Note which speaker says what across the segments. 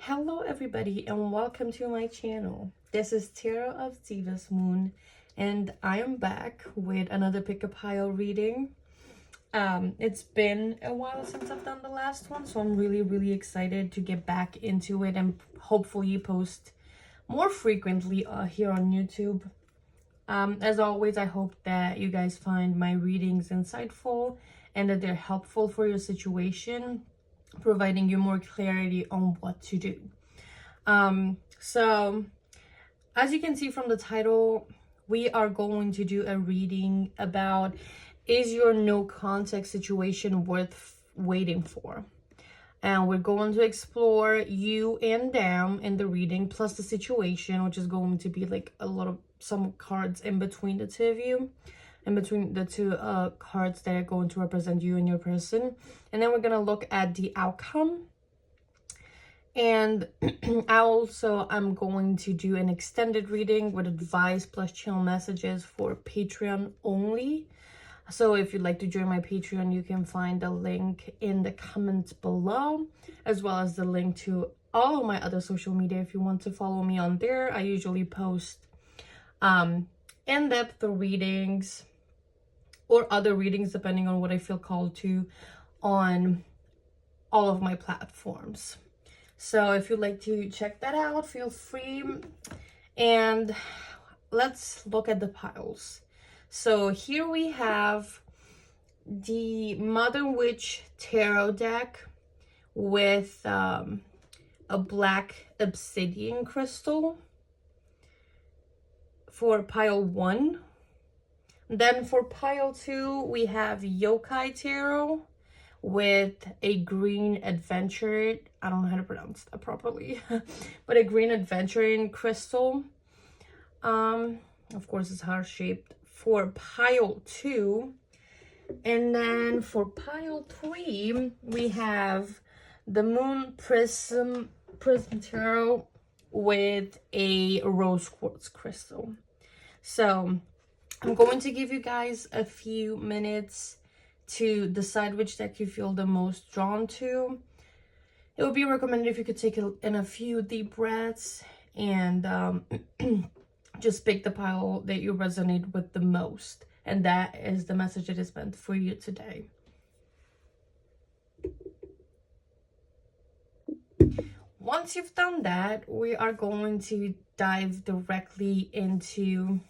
Speaker 1: Hello everybody and welcome to my channel. This is Tarot of Zhiva's Moon and I am back with another pick-up pile reading. It's been a while since I've done the last one, so I'm really excited to get back into it and hopefully post more frequently here on YouTube. As always, I hope that you guys find my readings insightful and that they're helpful for your situation, providing you more clarity on what to do. So as you can see from the title, we are going to do a reading about, is your no contact situation worth waiting for? And we're going to explore you and them in the reading, plus the situation, which is going to be like some cards in between the two of you, in between the two cards that are going to represent you and your person. And then we're going to look at the outcome. And I'm going to do an extended reading with advice plus channel messages for Patreon only. So if you'd like to join my Patreon, you can find the link in the comments below, as well as the link to all of my other social media if you want to follow me on there. I usually post in-depth readings or other readings depending on what I feel called to on all of my platforms. So if you'd like to check that out, feel free. And let's look at the piles. So here we have the Mother Witch Tarot deck with a black obsidian crystal for pile 1. Then for pile 2, we have Yokai Tarot with a green adventure, I don't know how to pronounce that properly, but a green adventuring crystal. Of course, it's heart-shaped for pile 2. And then for pile 3, we have the Moon Prism Tarot with a rose quartz crystal. So I'm going to give you guys a few minutes to decide which deck you feel the most drawn to. It would be recommended if you could take in a few deep breaths and just pick the pile that you resonate with the most. And that is the message that is meant for you today. Once you've done that, we are going to dive directly into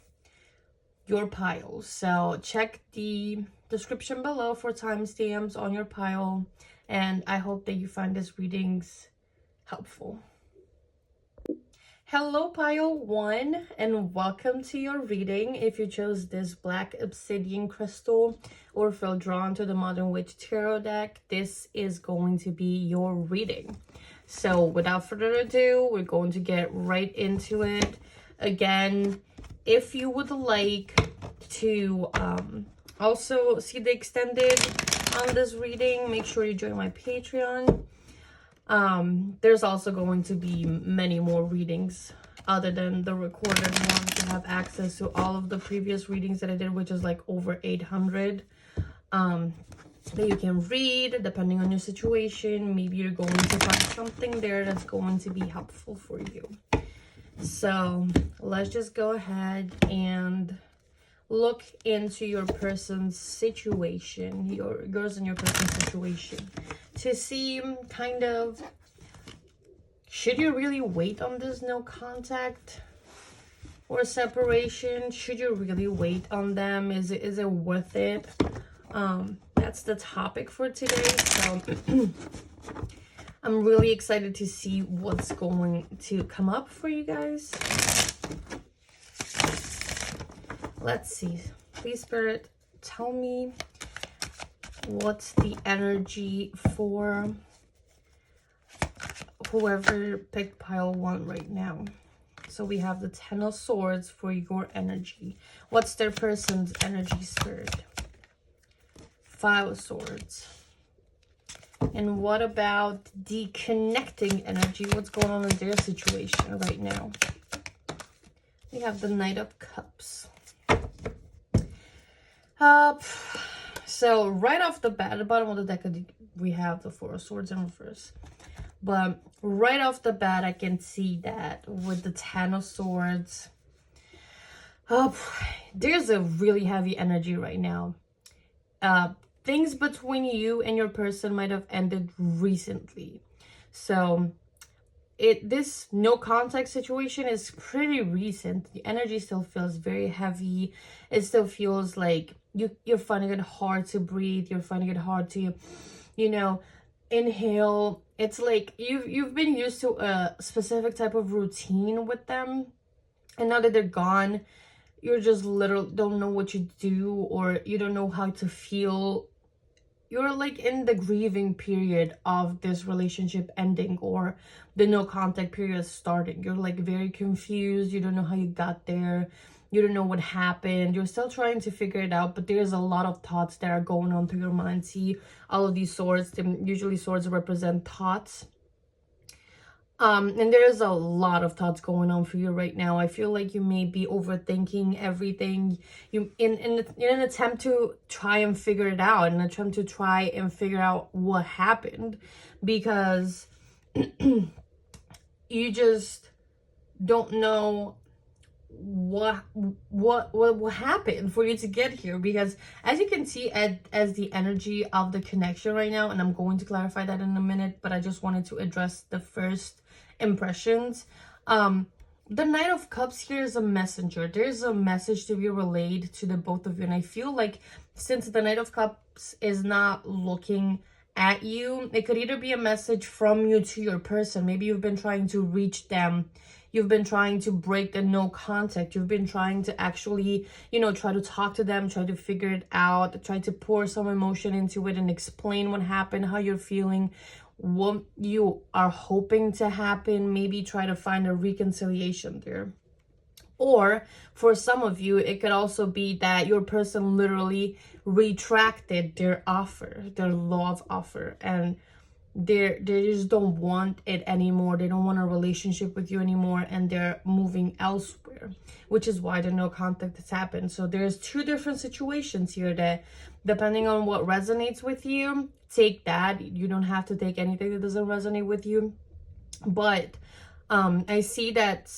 Speaker 1: your piles. So check the description below for timestamps on your pile, and I hope that you find these readings helpful. Hello pile 1 and welcome to your reading. If you chose this black obsidian crystal or feel drawn to the Modern Witch Tarot deck, this is going to be your reading. So without further ado, we're going to get right into it. Again, if you would like to also see the extended on this reading, make sure you join my Patreon. There's also going to be many more readings other than the recorded ones. You have access to all of the previous readings that I did, which is like over 800 that you can read depending on your situation. Maybe you're going to find something there that's going to be helpful for you. So let's just go ahead and look into your person's situation, yours and your person's situation, to see kind of, should you really wait on this no contact or separation? Should you really wait on them? Is it worth it? That's the topic for today. So I'm really excited to see what's going to come up for you guys. Let's see. Please, Spirit, tell me what's the energy for whoever picked pile 1 right now. So we have the 10 of Swords for your energy. What's their person's energy, Spirit? 5 of Swords. And what about the connecting energy? What's going on in their situation right now? We have the Knight of Cups. So right off the bat, at the bottom of the deck, we have the 4 of Swords in reverse. But right off the bat, I can see that with the Ten of Swords, there's a really heavy energy right now. Things between you and your person might have ended recently. So this no contact situation is pretty recent. The energy still feels very heavy. It still feels like you're finding it hard to breathe. You're finding it hard to, inhale. It's like you've been used to a specific type of routine with them, and now that they're gone, you're just literally don't know what you do, or you don't know how to feel. You're like in the grieving period of this relationship ending, or the no contact period starting. You're like very confused. You don't know how you got there. You don't know what happened. You're still trying to figure it out, but there's a lot of thoughts that are going on through your mind. See, all of these swords, usually swords represent thoughts. And there's a lot of thoughts going on for you right now. I feel like you may be overthinking everything. You in an attempt to try and figure it out, an attempt to try and figure out what happened, because you just don't know what happened for you to get here. Because as you can see, as the energy of the connection right now, and I'm going to clarify that in a minute, but I just wanted to address the first impressions. The Knight of Cups here is a messenger. There's a message to be relayed to the both of you, and I feel like since the Knight of Cups is not looking at you, it could either be a message from you to your person. Maybe you've been trying to reach them. You've been trying to break the no contact. You've been trying to actually, try to talk to them, try to figure it out, try to pour some emotion into it and explain what happened, how you're feeling, what you are hoping to happen. Maybe try to find a reconciliation there. Or for some of you, it could also be that your person literally retracted their offer, their love offer, and they just don't want it anymore. They don't want a relationship with you anymore, and they're moving elsewhere, which is why the no contact has happened. So there's two different situations here that, depending on what resonates with you, take that. You don't have to take anything that doesn't resonate with you. But I see that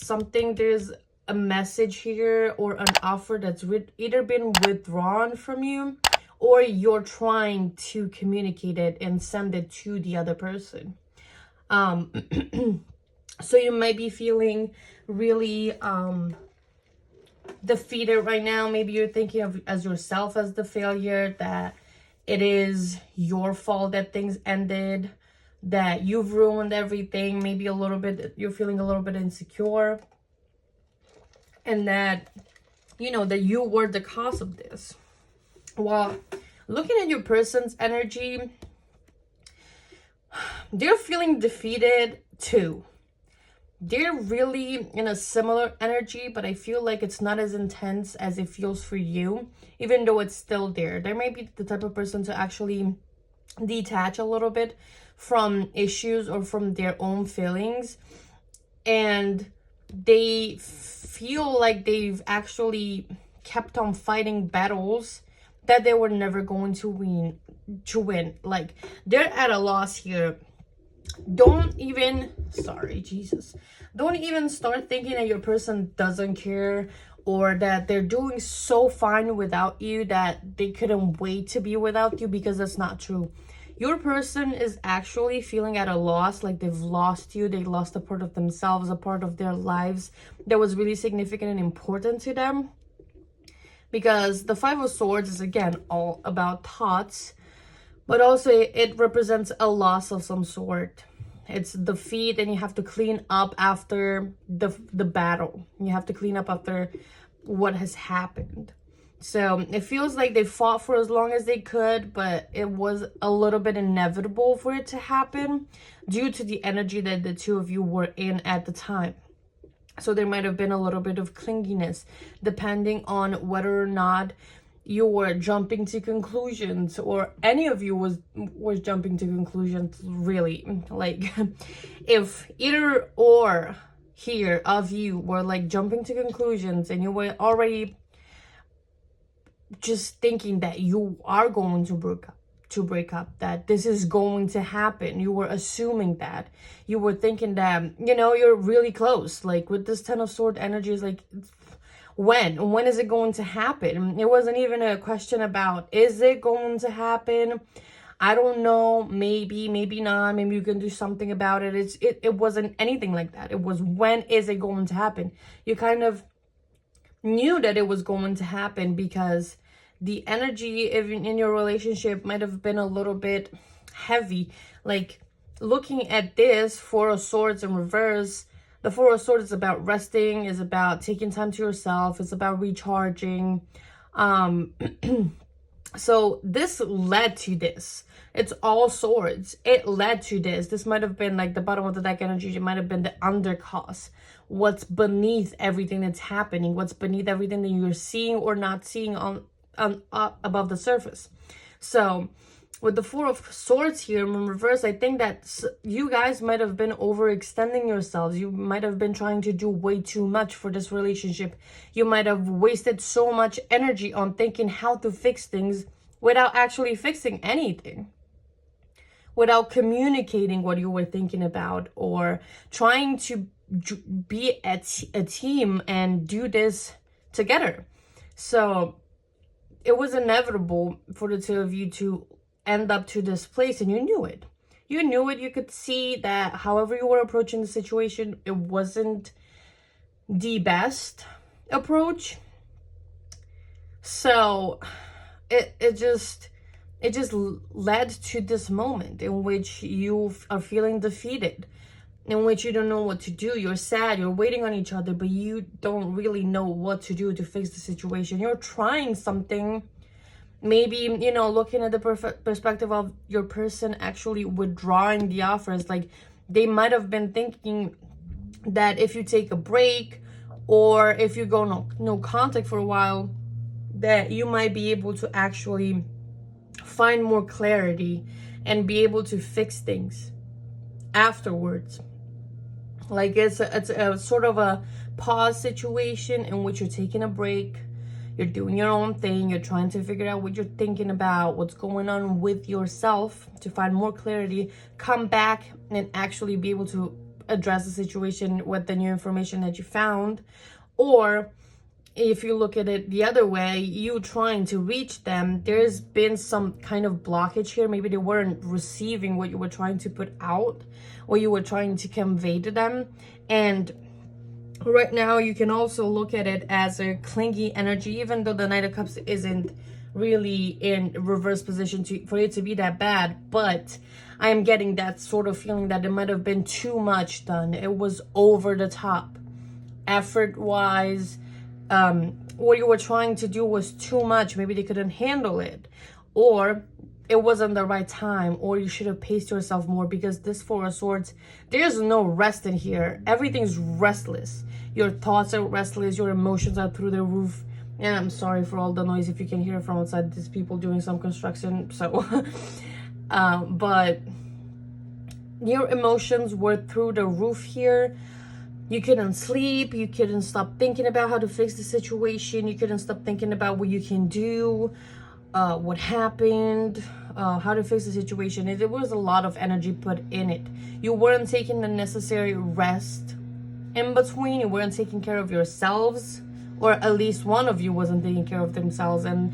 Speaker 1: there's a message here or an offer that's either been withdrawn from you, or you're trying to communicate it and send it to the other person. So you might be feeling really defeated right now. Maybe you're thinking of as yourself as the failure, that it is your fault that things ended, that you've ruined everything. Maybe a little bit, you're feeling a little bit insecure, and that, that you were the cause of this. Well, looking at your person's energy, they're feeling defeated too. They're really in a similar energy, but I feel like it's not as intense as it feels for you, even though it's still there. They may be the type of person to actually detach a little bit from issues or from their own feelings, and they feel like they've actually kept on fighting battles that they were never going to win. Like, they're at a loss here. Don't even start thinking that your person doesn't care, or that they're doing so fine without you that they couldn't wait to be without you, because that's not true. Your person is actually feeling at a loss, like they've lost you. They lost a part of themselves, a part of their lives that was really significant and important to them. Because the Five of Swords is, again, all about thoughts, but also it represents a loss of some sort. It's defeat, and you have to clean up after the battle. You have to clean up after what has happened. So it feels like they fought for as long as they could, but it was a little bit inevitable for it to happen due to the energy that the two of you were in at the time. So there might have been a little bit of clinginess, depending on whether or not you were jumping to conclusions, or any of you was jumping to conclusions, really. Like, if either or here of you were like jumping to conclusions, and you were already just thinking that you are going to to break up, that this is going to happen. You were assuming that. You were thinking that, you know, you're really close. Like with this 10 of Swords energy is like, when is it going to happen? It wasn't even a question about, is it going to happen? I don't know, maybe not, maybe you can do something about it. It wasn't anything like that. It was, when is it going to happen? You kind of knew that it was going to happen because the energy in your relationship might have been a little bit heavy. Like looking at this Four of Swords in reverse, the Four of Swords is about resting, is about taking time to yourself, it's about recharging. So this led to this. It's all swords. It led to this. This might have been like the bottom of the deck energy. It might have been the undercause. What's beneath everything that's happening? What's beneath everything that you're seeing or not seeing on above the surface? So with the Four of Swords here in reverse, I think that you guys might have been overextending yourselves. You might have been trying to do way too much for this relationship. You might have wasted so much energy on thinking how to fix things without actually fixing anything, without communicating what you were thinking about, or trying to be a team and do this together. So it was inevitable for the two of you to end up to this place, and you knew it. You knew it. You could see that however you were approaching the situation, it wasn't the best approach. So it just led to this moment in which you are feeling defeated, in which you don't know what to do. You're sad, you're waiting on each other, but you don't really know what to do to fix the situation. You're trying something, maybe, you know, looking at the perspective of your person actually withdrawing the offers. Like they might have been thinking that if you take a break or if you go no contact for a while, that you might be able to actually find more clarity and be able to fix things afterwards. Like it's a sort of a pause situation in which you're taking a break, you're doing your own thing, you're trying to figure out what you're thinking about, what's going on with yourself to find more clarity, come back and actually be able to address the situation with the new information that you found. Or if you look at it the other way, you trying to reach them, there's been some kind of blockage here. Maybe they weren't receiving what you were trying to put out, what you were trying to convey to them. And right now you can also look at it as a clingy energy, even though the Knight of Cups isn't really in reverse position for it to be that bad. But I am getting that sort of feeling that it might have been too much done. It was over the top effort wise. What you were trying to do was too much. Maybe they couldn't handle it, or it wasn't the right time, or you should have paced yourself more, because this Four of Swords, there's no rest in here. Everything's restless. Your thoughts are restless. Your emotions are through the roof. And I'm sorry for all the noise if you can hear it from outside. There's people doing some construction. So, but your emotions were through the roof here. You couldn't sleep. You couldn't stop thinking about how to fix the situation. You couldn't stop thinking about what you can do, what happened, how to fix the situation. It was a lot of energy put in it. You weren't taking the necessary rest in between. You weren't taking care of yourselves, or at least one of you wasn't taking care of themselves. And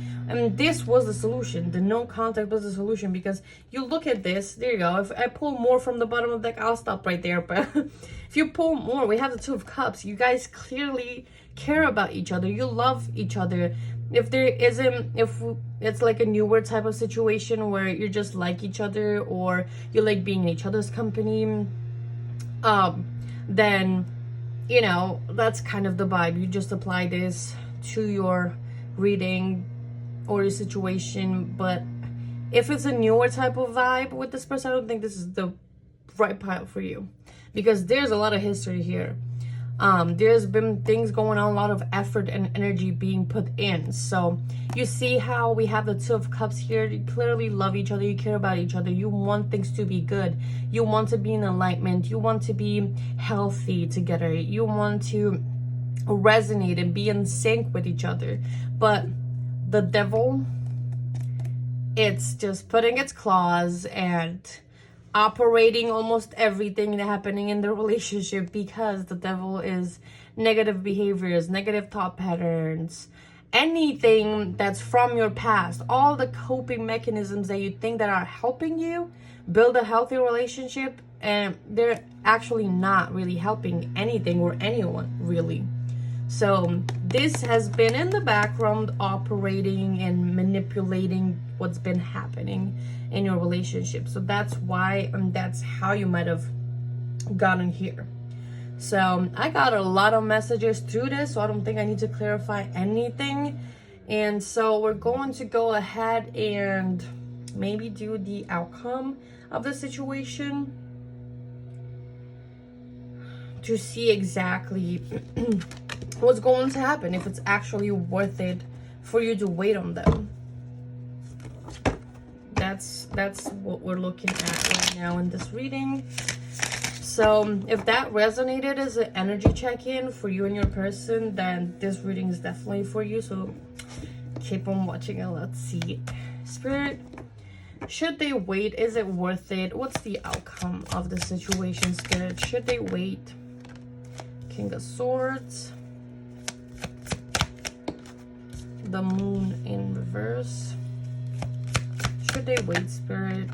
Speaker 1: this was the solution. The no contact was the solution, because you look at this. There you go. If I pull more from the bottom of the deck, I'll stop right there. But if you pull more, we have the Two of Cups. You guys clearly care about each other. You love each other. If there isn't, if it's like a newer type of situation where you just like each other, or you like being in each other's company, then, you know, that's kind of the vibe. You just apply this to your reading or your situation. But if it's a newer type of vibe with this person, I don't think this is the right pile for you, because there's a lot of history here. There's been things going on, a lot of effort and energy being put in. So you see how we have the Two of Cups here. You clearly love each other. You care about each other. You want things to be good. You want to be in alignment. You want to be healthy together. You want to resonate and be in sync with each other. But the Devil it's just putting its claws and operating almost everything that's happening in the relationship, because the devil is negative behaviors, negative thought patterns, anything that's from your past, all the coping mechanisms that you think that are helping you build a healthy relationship, and they're actually not really helping anything or anyone really. So this has been in the background operating and manipulating what's been happening in your relationship. So that's why, and that's how you might have gotten here. So I got a lot of messages through this, so I don't think I need to clarify anything. And so we're going to go ahead and maybe do the outcome of the situation to see exactly what's going to happen, if it's actually worth it for you to wait on them. That's what we're looking at right now in this reading. So if that resonated as an energy check-in for you and your person, then this reading is definitely for you. So keep on watching and let's see. Spirit, should they wait? Is it worth it? What's the outcome of the situation, Spirit? Should they wait? King of Swords. The Moon in reverse. Should they wait, Spirit?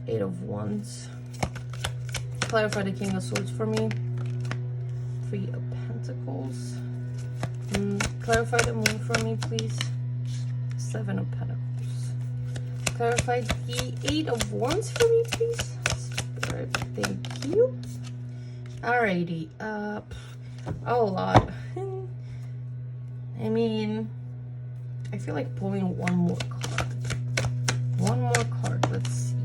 Speaker 1: Eight of Wands. Clarify the King of Swords for me. Three of Pentacles. Clarify the Moon for me, please. Seven of Pentacles. Clarify the Eight of Wands for me, please. Spirit, thank you. Alrighty. A lot. I mean, I feel like pulling one more card. One more card. Let's see.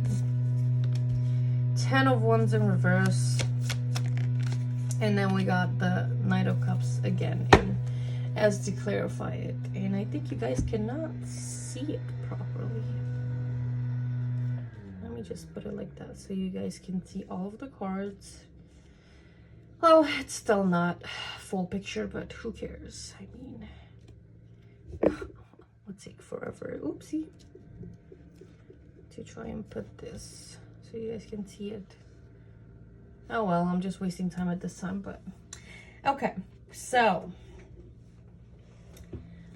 Speaker 1: Ten of Wands in reverse. And then we got the Knight of Cups again. And as to clarify it. And I think you guys cannot see it properly. Let me just put it like that so you guys can see all of the cards. Oh, it's still not full picture, but who cares? I mean, would take forever. Oopsie. To try and put this so you guys can see it. Oh well, I'm just wasting time at this time, but okay. So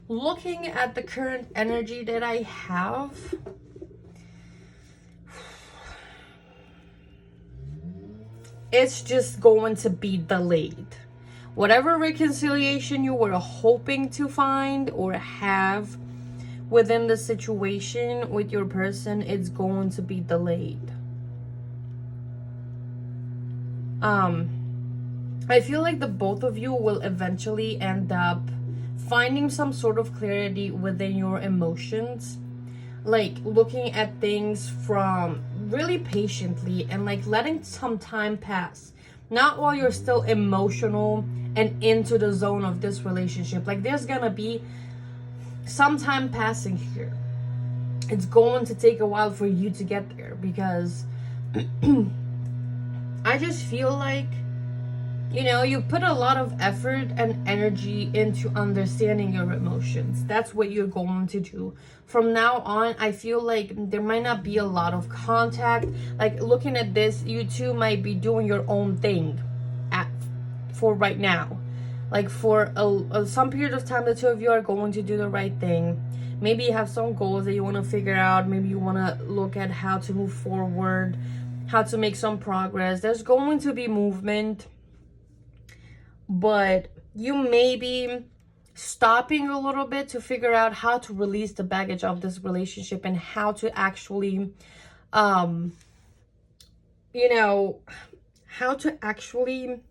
Speaker 1: looking at the current energy that I have, it's just going to be delayed. Whatever reconciliation you were hoping to find or have within the situation with your person, it's going to be delayed. I feel like the both of you will eventually end up finding some sort of clarity within your emotions, like looking at things from really patiently and like letting some time pass, not while you're still emotional and into the zone of this relationship. Like there's gonna be some time passing here. It's going to take a while for you to get there, because I just feel like, you know, you put a lot of effort and energy into understanding your emotions. That's what you're going to do. From now on, I feel like there might not be a lot of contact. Like looking at this, you two might be doing your own thing for right now. Like for some period of time, the two of you are going to do the right thing. Maybe you have some goals that you want to figure out. Maybe you want to look at how to move forward, how to make some progress. There's going to be movement. But you may be stopping a little bit to figure out how to release the baggage of this relationship and how to actually, you know, how to actually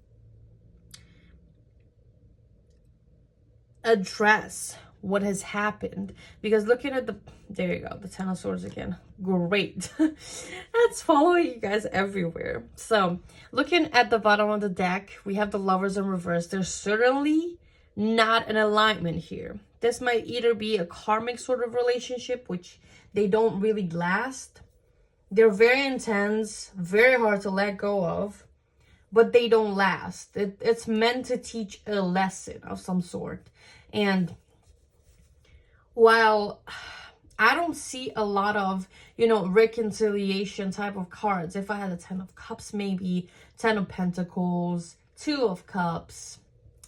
Speaker 1: address what has happened. Because looking at there you go, the Ten of Swords again. Great. That's following you guys everywhere. So looking at the bottom of the deck, we have the Lovers in reverse. There's certainly not an alignment here. This might either be a karmic sort of relationship, which they don't really last. They're very intense, very hard to let go of, but they don't last. It's meant to teach a lesson of some sort. And while I don't see a lot of, you know, reconciliation type of cards. If I had a 10 of cups, maybe 10 of pentacles, 2 of cups,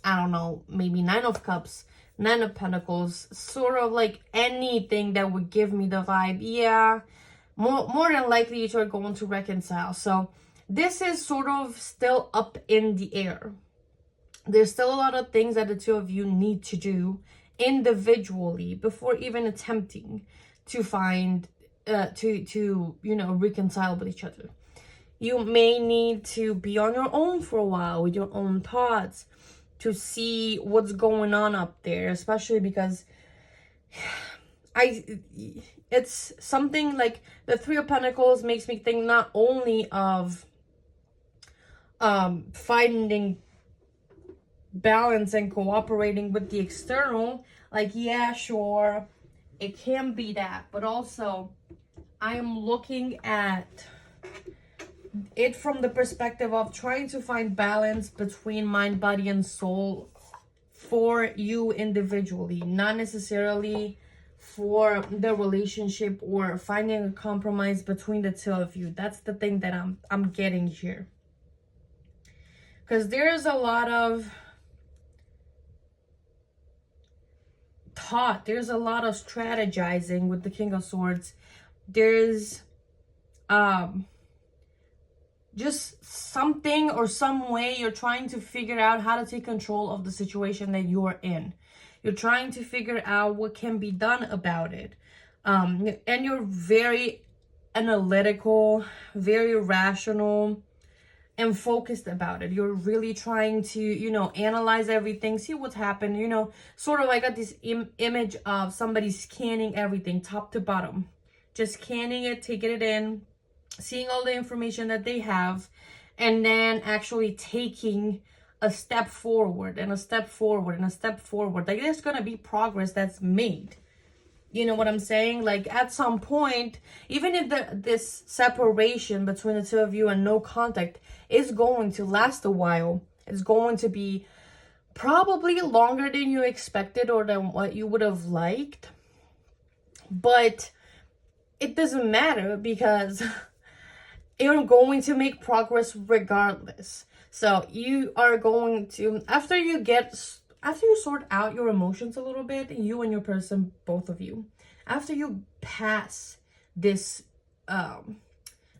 Speaker 1: I don't know, maybe 9 of cups, 9 of pentacles, sort of like anything that would give me the vibe, yeah, more than likely you are going to reconcile. So this is sort of still up in the air. There's still a lot of things that the two of you need to do individually before even attempting to find to you know, reconcile with each other. You may need to be on your own for a while with your own thoughts to see what's going on up there, especially because it's something like the 3 of Pentacles makes me think not only of finding balance and cooperating with the external, like, yeah, sure, it can be that, but also I am looking at it from the perspective of trying to find balance between mind, body, and soul for you individually, not necessarily for the relationship or finding a compromise between the two of you. That's the thing that I'm getting here, because there's a lot of thought, there's a lot of strategizing with the King of Swords. There's just something or some way you're trying to figure out how to take control of the situation that you're in. You're trying to figure out what can be done about it. And you're very analytical, very rational, and focused about it. You're really trying to, you know, analyze everything, see what's happened, you know, sort of. I got this image of somebody scanning everything top to bottom, just scanning it, taking it in, seeing all the information that they have, and then actually taking a step forward and a step forward and a step forward. Like, there's gonna be progress that's made. You know what I'm saying? Like, at some point, even if this separation between the two of you and no contact is going to last a while, it's going to be probably longer than you expected or than what you would have liked. But it doesn't matter, because you're going to make progress regardless. So you are going to, after you sort out your emotions a little bit, you and your person, both of you, after you pass this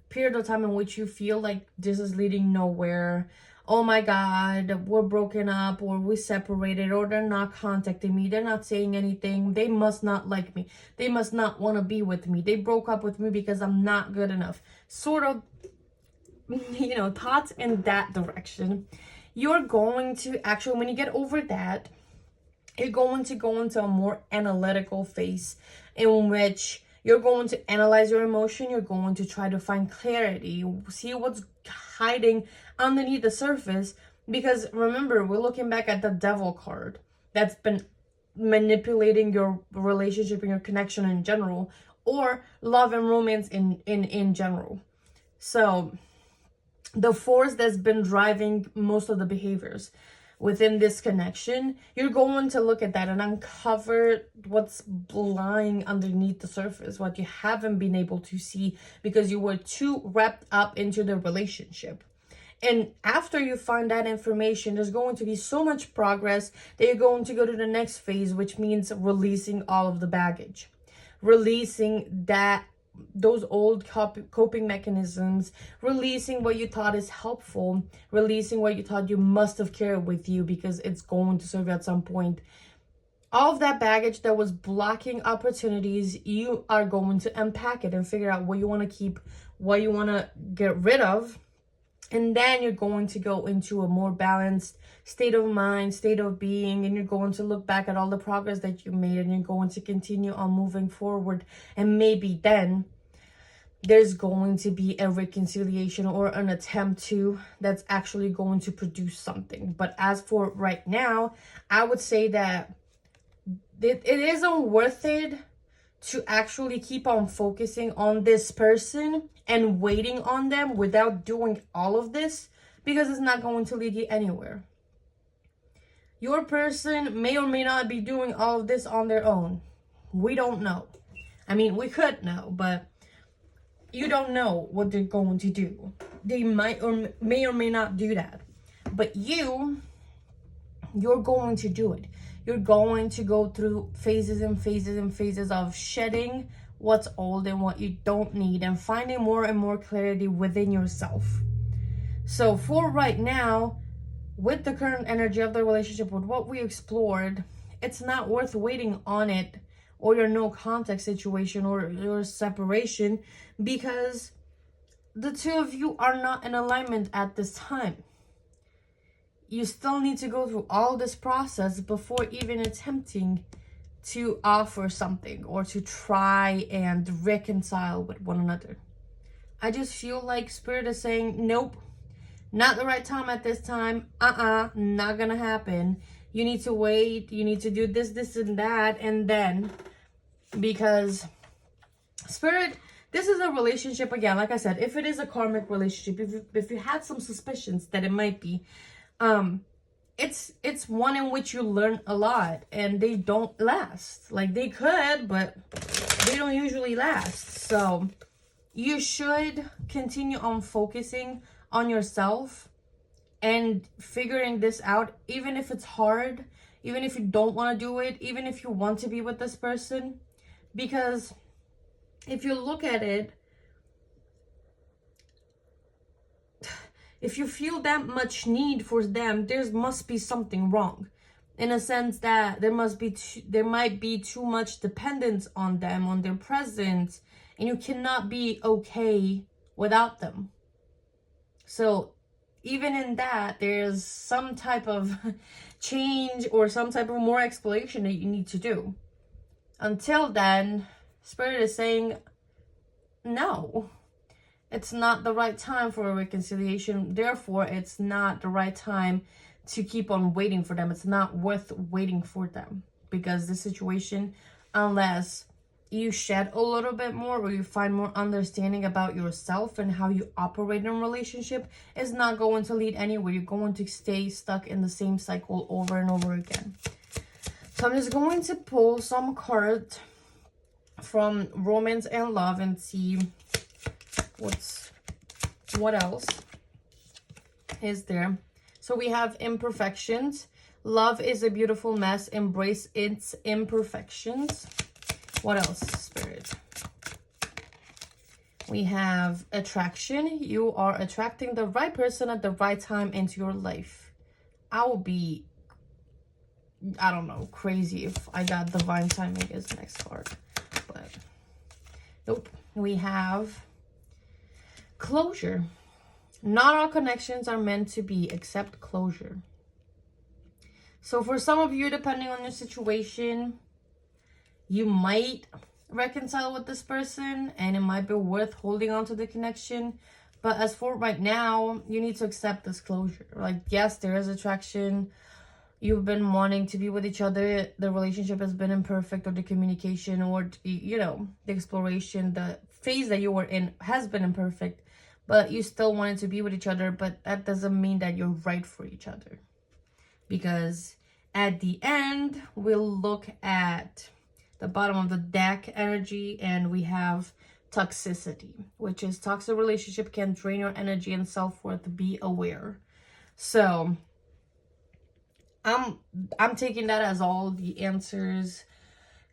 Speaker 1: period of time in which you feel like this is leading nowhere, oh my god, we're broken up, or we separated, or they're not contacting me, they're not saying anything, they must not like me, they must not want to be with me, they broke up with me because I'm not good enough, sort of, you know, thoughts in that direction. You're going to actually, when you get over that, you're going to go into a more analytical phase in which you're going to analyze your emotion. You're going to try to find clarity, see what's hiding underneath the surface. Because remember, we're looking back at the Devil card that's been manipulating your relationship and your connection in general, or love and romance in general. So the force that's been driving most of the behaviors within this connection, you're going to look at that and uncover what's lying underneath the surface, what you haven't been able to see because you were too wrapped up into the relationship. And after you find that information, there's going to be so much progress that you're going to go to the next phase, which means releasing all of the baggage, releasing those old coping mechanisms, releasing what you thought is helpful, releasing what you thought you must have carried with you because it's going to serve you at some point. All of that baggage that was blocking opportunities, you are going to unpack it and figure out what you want to keep, what you want to get rid of. And then you're going to go into a more balanced state of mind, state of being, and you're going to look back at all the progress that you made, and you're going to continue on moving forward. And maybe then there's going to be a reconciliation or an attempt to that's actually going to produce something. But as for right now, I would say that it isn't worth it to actually keep on focusing on this person and waiting on them without doing all of this, because it's not going to lead you anywhere. Your person may or may not be doing all of this on their own. We don't know. I mean, we could know, but you don't know what they're going to do. They might or may not do that. But you're going to do it. You're going to go through phases and phases and phases of shedding what's old and what you don't need, and finding more and more clarity within yourself. So for right now, with the current energy of the relationship, with what we explored, it's not worth waiting on it, or your no contact situation, or your separation, because the two of you are not in alignment at this time. You still need to go through all this process before even attempting to offer something or to try and reconcile with one another. I just feel like Spirit is saying, nope, not the right time at this time. Not gonna happen. You need to wait. You need to do this, this, and that. And then, because Spirit, this is a relationship, again, like I said, if it is a karmic relationship, if you had some suspicions that it might be, it's one in which you learn a lot, and they don't last. Like, they could, but they don't usually last. So you should continue on focusing on yourself and figuring this out, even if it's hard, even if you don't want to do it, even if you want to be with this person. Because if you look at it, if you feel that much need for them, there must be something wrong, in a sense that there might be too much dependence on them, on their presence, and you cannot be okay without them. So even in that, there's some type of change or some type of more exploration that you need to do. Until then, Spirit is saying, no, it's not the right time for a reconciliation. Therefore, it's not the right time to keep on waiting for them. It's not worth waiting for them, because the situation, unless you shed a little bit more or you find more understanding about yourself and how you operate in a relationship, is not going to lead anywhere. You're going to stay stuck in the same cycle over and over again. So I'm just going to pull some cards from Romance and Love and see what else is there. So we have imperfections. Love is a beautiful mess. Embrace its imperfections. What else, Spirit? We have attraction. You are attracting the right person at the right time into your life. I would be, I don't know, crazy if I got divine timing as next card. But nope. We have closure. Not all connections are meant to be, except closure. So for some of you, depending on your situation, you might reconcile with this person and it might be worth holding on to the connection. But as for right now, you need to accept this closure. Like, yes, there is attraction. You've been wanting to be with each other. The relationship has been imperfect, or the communication, or, you know, the exploration, the phase that you were in has been imperfect. But you still wanted to be with each other. But that doesn't mean that you're right for each other. Because at the end, we'll look at the bottom of the deck energy, and we have toxicity, which is toxic relationship can drain your energy and self-worth. Be aware. So I'm taking that as all the answers,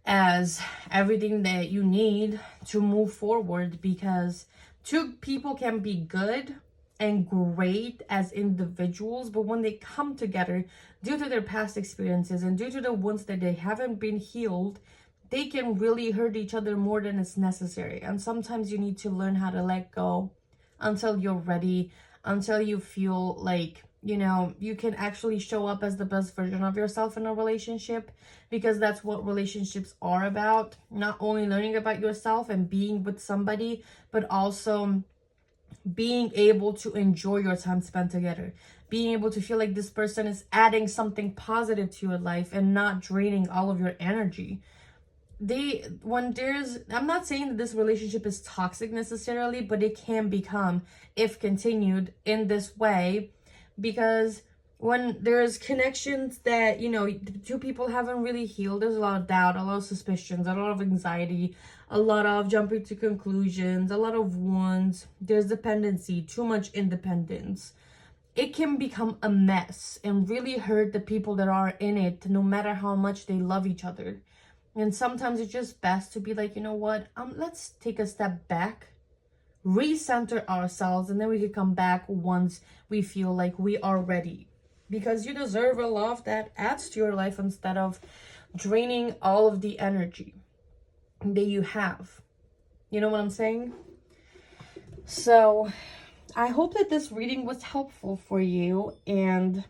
Speaker 1: as everything that you need to move forward, because two people can be good and great as individuals, but when they come together, due to their past experiences and due to the wounds that they haven't been healed, they can really hurt each other more than it's necessary. And sometimes you need to learn how to let go until you're ready, until you feel like, you know, you can actually show up as the best version of yourself in a relationship, because that's what relationships are about. Not only learning about yourself and being with somebody, but also being able to enjoy your time spent together, being able to feel like this person is adding something positive to your life and not draining all of your energy. I'm not saying that this relationship is toxic necessarily, but it can become if continued in this way, because when there's connections that, you know, two people haven't really healed, there's a lot of doubt, a lot of suspicions, a lot of anxiety, a lot of jumping to conclusions, a lot of wounds. There's dependency, too much independence. It can become a mess and really hurt the people that are in it, no matter how much they love each other. And sometimes it's just best to be like, you know what, let's take a step back, recenter ourselves, and then we can come back once we feel like we are ready. Because you deserve a love that adds to your life instead of draining all of the energy that you have. You know what I'm saying? So I hope that this reading was helpful for you. And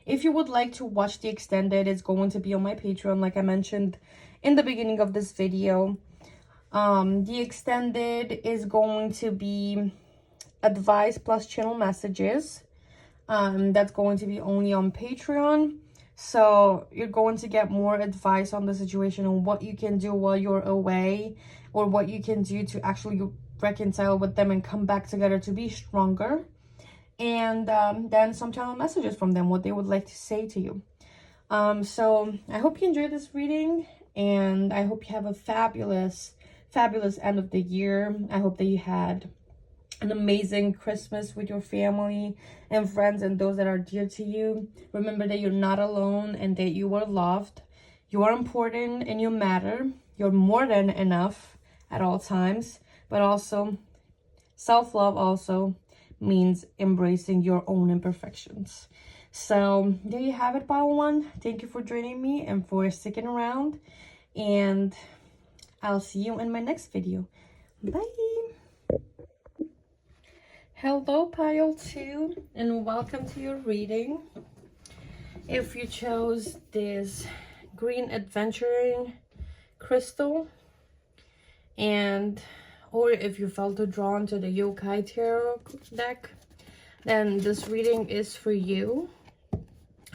Speaker 1: if you would like to watch the extended, it's going to be on my Patreon, like I mentioned in the beginning of this video. The extended is going to be advice plus channel messages. That's going to be only on Patreon. So you're going to get more advice on the situation and what you can do while you're away, or what you can do to actually reconcile with them and come back together to be stronger. And then some channel messages from them, what they would like to say to you. So I hope you enjoyed this reading, and I hope you have a fabulous end of the year. I hope that you had an amazing Christmas with your family and friends and those that are dear to you. Remember that you're not alone and that you are loved. You are important and you matter. You're more than enough at all times. But also, self-love also means embracing your own imperfections. So there you have it, Paolo 1. Thank you for joining me and for sticking around. And I'll see you in my next video. Bye. Hello, Pile 2, and welcome to your reading. If you chose this green adventuring crystal, or if you felt drawn to the Yokai tarot deck, then this reading is for you.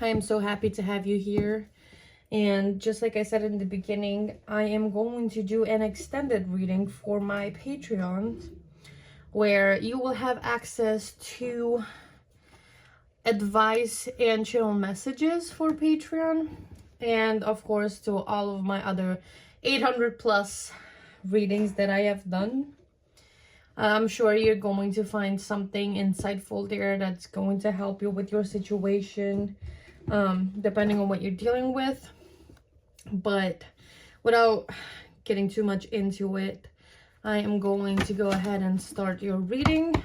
Speaker 1: I am so happy to have you here. And just like I said in the beginning, I am going to do an extended reading for my Patreon, where you will have access to advice and channel messages for Patreon, and of course to all of my other 800 plus readings that I have done. I'm sure you're going to find something insightful there that's going to help you with your situation, depending on what you're dealing with. But without getting too much into it, I am going to go ahead and start your reading.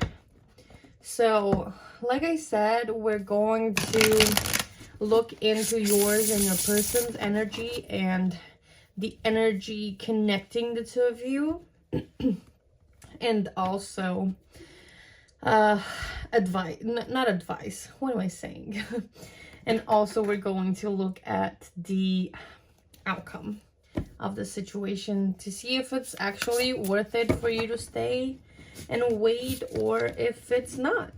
Speaker 1: So, like I said, we're going to look into yours and your person's energy and the energy connecting the two of you. And also, advice, not advice, what am I saying? And also we're going to look at the outcome of the situation to see if it's actually worth it for you to stay and wait, or if it's not.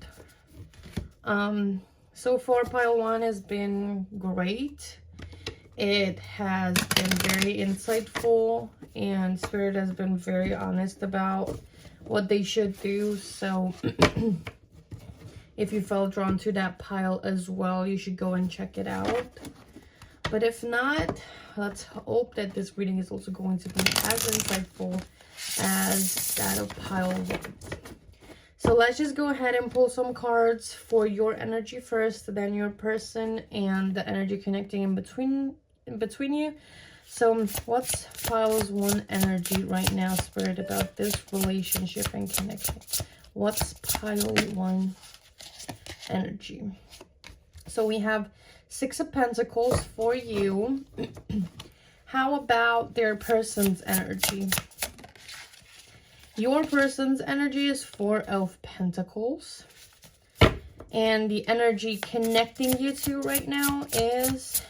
Speaker 1: So far, pile 1 has been great. It has been very insightful, and Spirit has been very honest about what they should do. So if you felt drawn to that pile as well, you should go and check it out. But if not, let's hope that this reading is also going to be as insightful as that of pile 1. So let's just go ahead and pull some cards for your energy first, then your person, and the energy connecting in between you. So what's pile's 1 energy right now, Spirit, about this relationship and connection? What's pile 1 energy? So we have 6 of Pentacles for you. How about their person's energy? Your person's energy is 4 of Pentacles. And the energy connecting you two right now is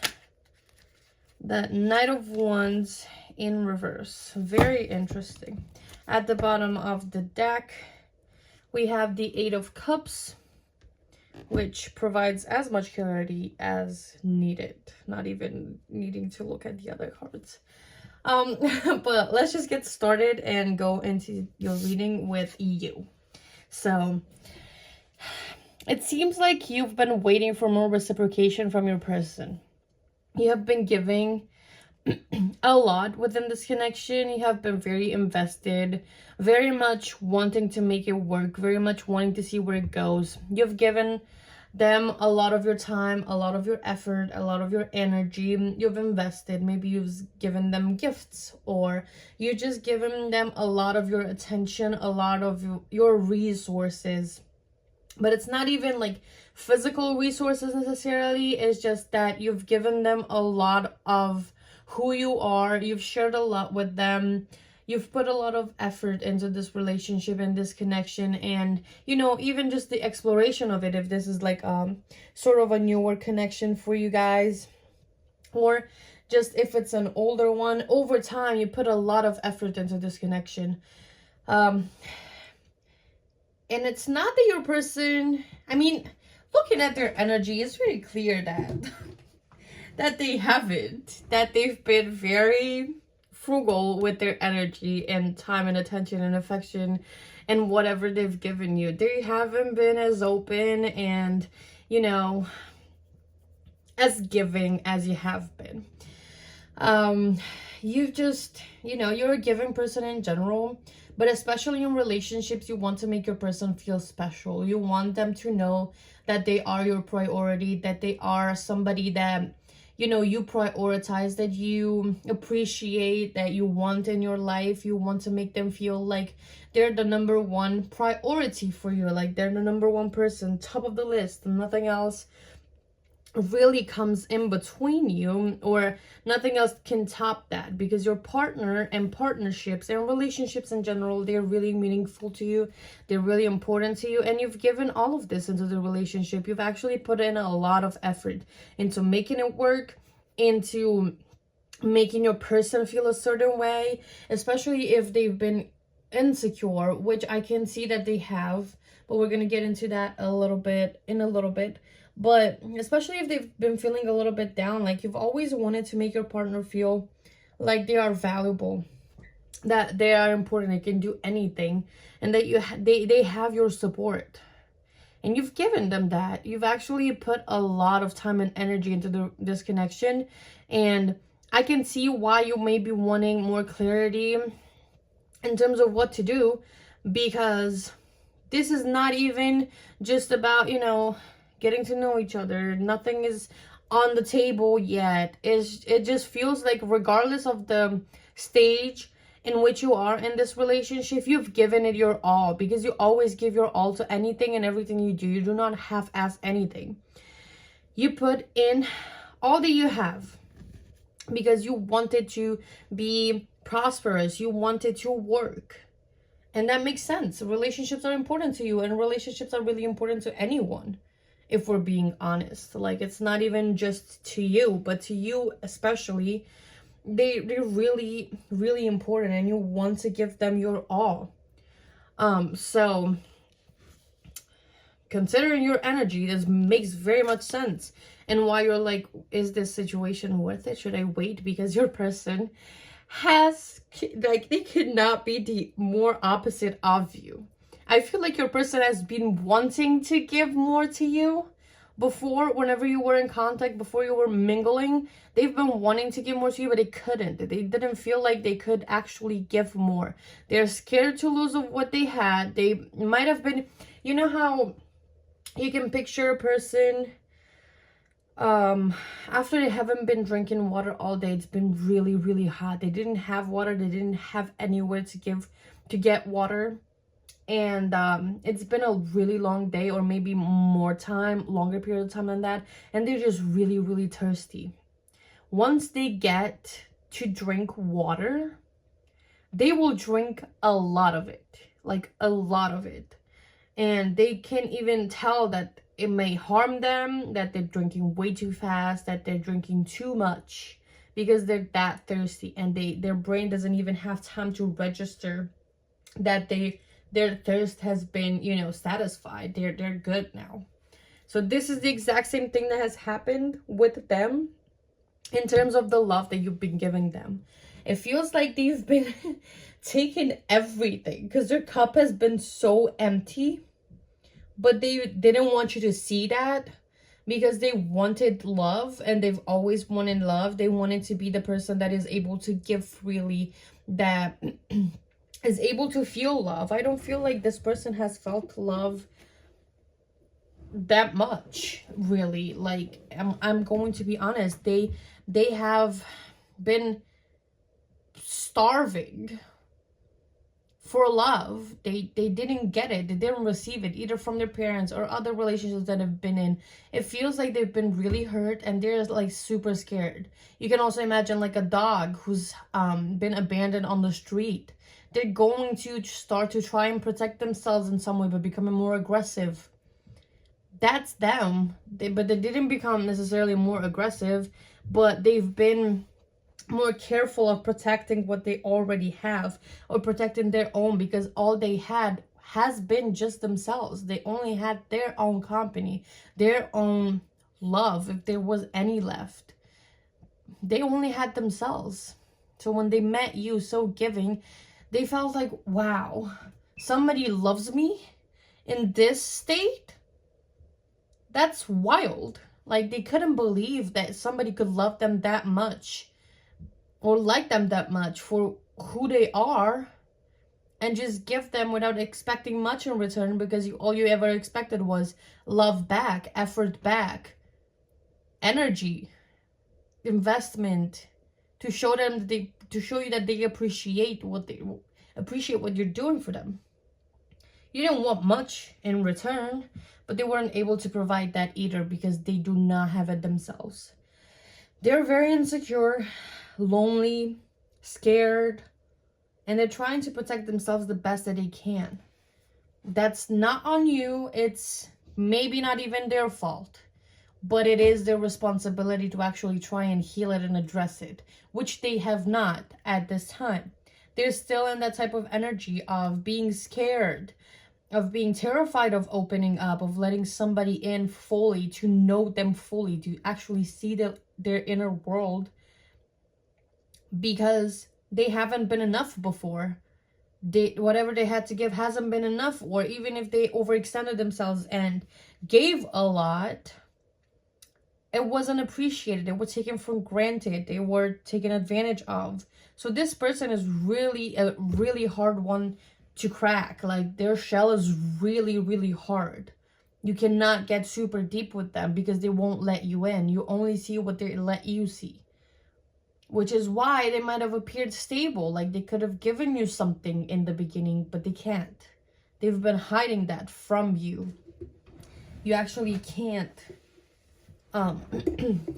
Speaker 1: the Knight of Wands in reverse. Very interesting. At the bottom of the deck, we have the 8 of Cups, which provides as much clarity as needed, not even needing to look at the other cards. But let's just get started and go into your reading with you. So it seems like you've been waiting for more reciprocation from your person. You have been giving a lot within this connection. You have been very invested, very much wanting to make it work, very much wanting to see where it goes. You've given them a lot of your time, a lot of your effort, a lot of your energy. You've invested. Maybe you've given them gifts, or you just given them a lot of your attention, a lot of your resources. But it's not even like physical resources necessarily. It's just that you've given them a lot of who you are. You've shared a lot with them. You've put a lot of effort into this relationship and this connection, and you know, even just the exploration of it, if this is like sort of a newer connection for you guys, or just if it's an older one, over time you put a lot of effort into this connection. And it's not that your person, I mean, looking at their energy, it's very clear that that they haven't, that they've been very frugal with their energy and time and attention and affection and whatever they've given you. They haven't been as open and, you know, as giving as you have been. You've just, you know, you're a giving person in general, but especially in relationships, you want to make your person feel special. You want them to know that they are your priority, that they are somebody that, you know, you prioritize, that you appreciate, that you want in your life. You want to make them feel like they're the number one priority for you, like they're the number one person, top of the list, and nothing else really comes in between you, or nothing else can top that, because your partner and partnerships and relationships in general, they're really meaningful to you, they're really important to you, and you've given all of this into the relationship. You've actually put in a lot of effort into making it work, into making your person feel a certain way, especially if they've been insecure, which I can see that they have, but we're gonna get into that a little bit. But especially if they've been feeling a little bit down, like you've always wanted to make your partner feel like they are valuable, that they are important, they can do anything, and that they have your support. And you've given them that. You've actually put a lot of time and energy into this connection. And I can see why you may be wanting more clarity in terms of what to do, because this is not even just about, you know, getting to know each other. Nothing is on the table yet. It just feels like, regardless of the stage in which you are in this relationship, you've given it your all, because you always give your all to anything and everything you do. You do not half-ass anything. You put in all that you have because you wanted to be prosperous. You wanted to work. And that makes sense. Relationships are important to you, and relationships are really important to anyone, if we're being honest. Like, it's not even just to you, but to you especially. They're really, really important, and you want to give them your all. So considering your energy, this makes very much sense. And why you're like, is this situation worth it? Should I wait? Because your person has, like, they could not be the more opposite of you. I feel like your person has been wanting to give more to you before. Whenever you were in contact, before you were mingling, they've been wanting to give more to you, but they couldn't. They didn't feel like they could actually give more. They're scared to lose of what they had. They might have been, you know how you can picture a person after they haven't been drinking water all day. It's been really, really hot. They didn't have water. They didn't have anywhere to get water. And it's been a really long day, or maybe longer period of time than that, and they're just really, really thirsty. Once they get to drink water, they will drink a lot of it, like a lot of it, and they can't even tell that it may harm them, that they're drinking way too fast, that they're drinking too much, because they're that thirsty, and their brain doesn't even have time to register that their thirst has been, you know, satisfied. They're good now. So this is the exact same thing that has happened with them in terms of the love that you've been giving them. It feels like they've been taking everything, because their cup has been so empty. but they didn't want you to see that because they wanted love, and they've always wanted love. They wanted to be the person that is able to give freely, that is able to feel love. I don't feel like this person has felt love that much, really. Like, I'm going to be honest, they have been starving for love. They didn't get it. They didn't receive it, either from their parents or other relationships that have been in. It feels like they've been really hurt, and they're like super scared. You can also imagine like a dog who's been abandoned on the street. They're going to start to try and protect themselves in some way, but becoming more aggressive. That's them. But they didn't become necessarily more aggressive, but they've been more careful of protecting what they already have, or protecting their own, because all they had has been just themselves. They only had their own company, their own love, if there was any left. They only had themselves. So when they met you so giving, they felt like, wow, somebody loves me in this state? That's wild. Like, they couldn't believe that somebody could love them that much, or like them that much for who they are, and just give them without expecting much in return, because all you ever expected was love back, effort back, energy, investment, to show them that to show you that they appreciate what you're doing for them. You didn't want much in return, but they weren't able to provide that either, because they do not have it themselves. They're very insecure, lonely, scared, and they're trying to protect themselves the best that they can. That's not on you. It's maybe not even their fault, but it is their responsibility to actually try and heal it and address it, which they have not at this time. They're still in that type of energy of being scared, of being terrified of opening up, of letting somebody in fully, to know them fully, to actually see their inner world, because they haven't been enough before. Whatever they had to give hasn't been enough, or even if they overextended themselves and gave a lot, it wasn't appreciated. They were taken for granted. They were taken advantage of. So this person is really a really hard one to crack. Like, their shell is really, really hard. You cannot get super deep with them, because they won't let you in. You only see what they let you see, which is why they might have appeared stable. Like, they could have given you something in the beginning, but they can't. They've been hiding that from you. You actually can't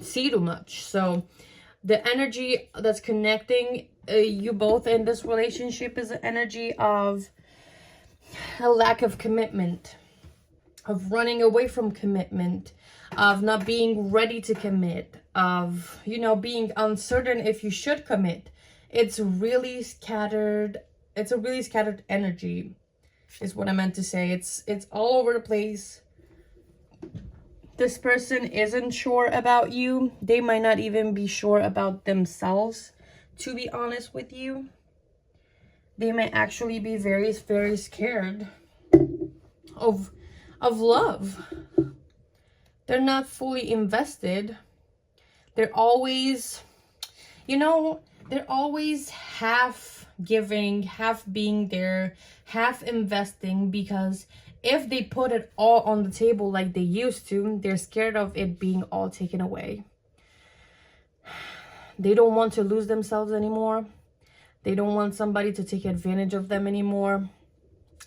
Speaker 1: see too much. So the energy that's connecting you both in this relationship is the energy of a lack of commitment, of running away from commitment, of not being ready to commit, of, you know, being uncertain if you should commit. It's really scattered. It's a really scattered energy, is what I meant to say. It's all over the place. This person isn't sure about you. They might not even be sure about themselves, to be honest with you. They may actually be very, very scared of love. They're not fully invested. They're always, you know, they're always half giving, half being there, half investing, because if they put it all on the table like they used to, they're scared of it being all taken away. They don't want to lose themselves anymore. They don't want somebody to take advantage of them anymore.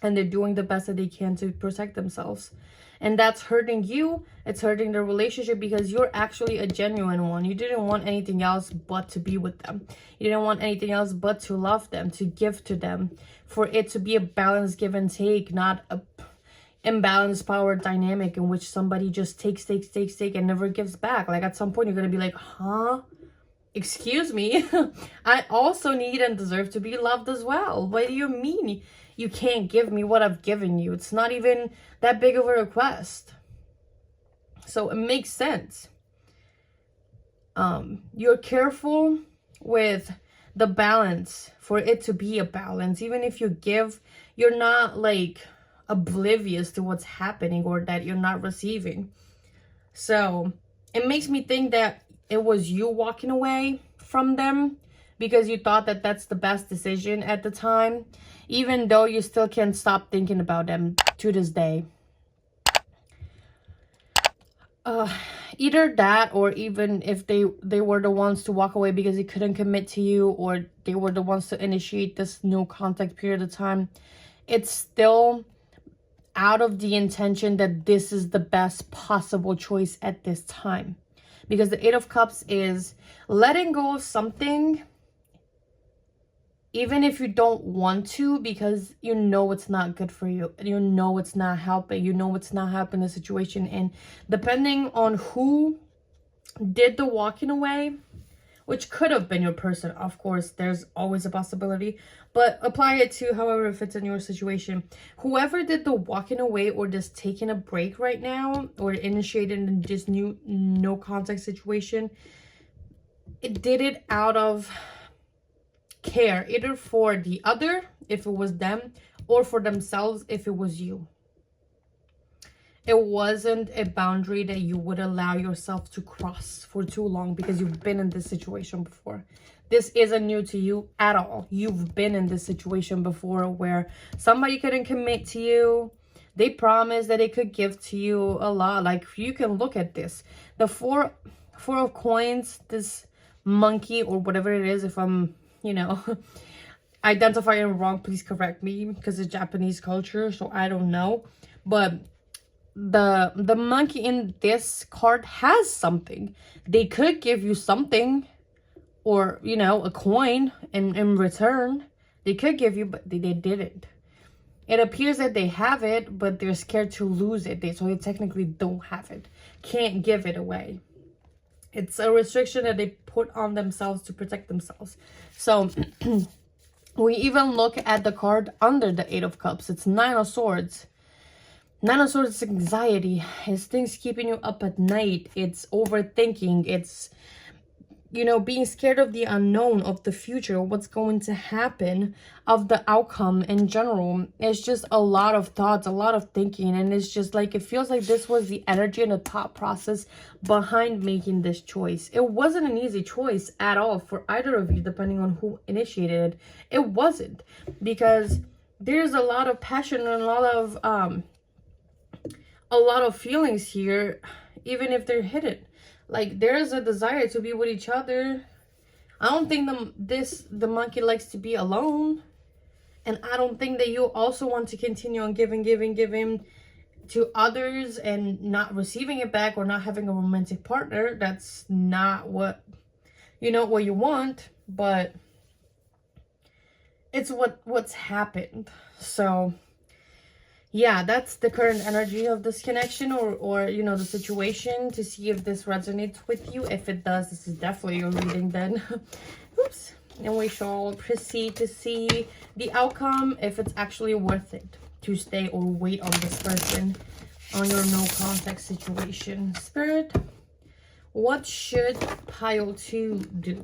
Speaker 1: And they're doing the best that they can to protect themselves. And that's hurting you. It's hurting the relationship, because you're actually a genuine one. You didn't want anything else but to be with them. You didn't want anything else but to love them, to give to them, for it to be a balanced give and take, not a imbalanced power dynamic in which somebody just takes and never gives back. Like, at some point you're going to be like, huh? Excuse me? I also need and deserve to be loved as well. What do you mean you can't give me what I've given you? It's not even that big of a request. So it makes sense. You're careful with the balance, for it to be a balance. Even if you give, you're not like oblivious to what's happening or that you're not receiving. So it makes me think that it was you walking away from them because you thought that that's the best decision at the time, even though you still can't stop thinking about them to this day. Either that, or even if they were the ones to walk away because they couldn't commit to you, or they were the ones to initiate this no contact period of time, it's still out of the intention that this is the best possible choice at this time. Because the Eight of Cups is letting go of something, even if you don't want to, because you know it's not good for you. You know it's not helping. You know it's not helping the situation. And depending on who did the walking away, which could have been your person, of course, there's always a possibility, but apply it to however it fits in your situation. Whoever did the walking away or just taking a break right now, or initiated this new no contact situation, it did it out of care, either for the other if it was them, or for themselves if it was you. It wasn't a boundary that you would allow yourself to cross for too long, because you've been in this situation before. This isn't new to you at all. You've been in this situation before where somebody couldn't commit to you. They promised that they could give to you a lot. Like, you can look at this. The four of coins, this monkey or whatever it is, if I'm, you know, identifying wrong, please correct me, because it's Japanese culture, so I don't know. But the monkey in this card has something. They could give you something, or, you know, a coin in return. They could give you, but they didn't. It appears that they have it, but they're scared to lose it. So they technically don't have it. Can't give it away. It's a restriction that they put on themselves to protect themselves. So we even look at the card under the Eight of Cups. It's Nine of Swords. Nine of Swords is anxiety. It's things keeping you up at night. It's overthinking. It's, you know, being scared of the unknown, of the future, what's going to happen, of the outcome in general. It's just a lot of thoughts, a lot of thinking. And it's just like, it feels like this was the energy and the thought process behind making this choice. It wasn't an easy choice at all for either of you, depending on who initiated it. It wasn't, because there's a lot of passion and a lot of feelings here, even if they're hidden. Like, there's a desire to be with each other. I don't think the monkey likes to be alone. And I don't think that you also want to continue on giving to others and not receiving it back, or not having a romantic partner. That's not what, you know, what you want. But it's what's happened. So yeah, that's the current energy of this connection, or you know, the situation, to see if this resonates with you. If it does, this is definitely your reading then. Oops. And we shall proceed to see the outcome, if it's actually worth it to stay or wait on this person on your no contact situation. Spirit, what should pile 2 do?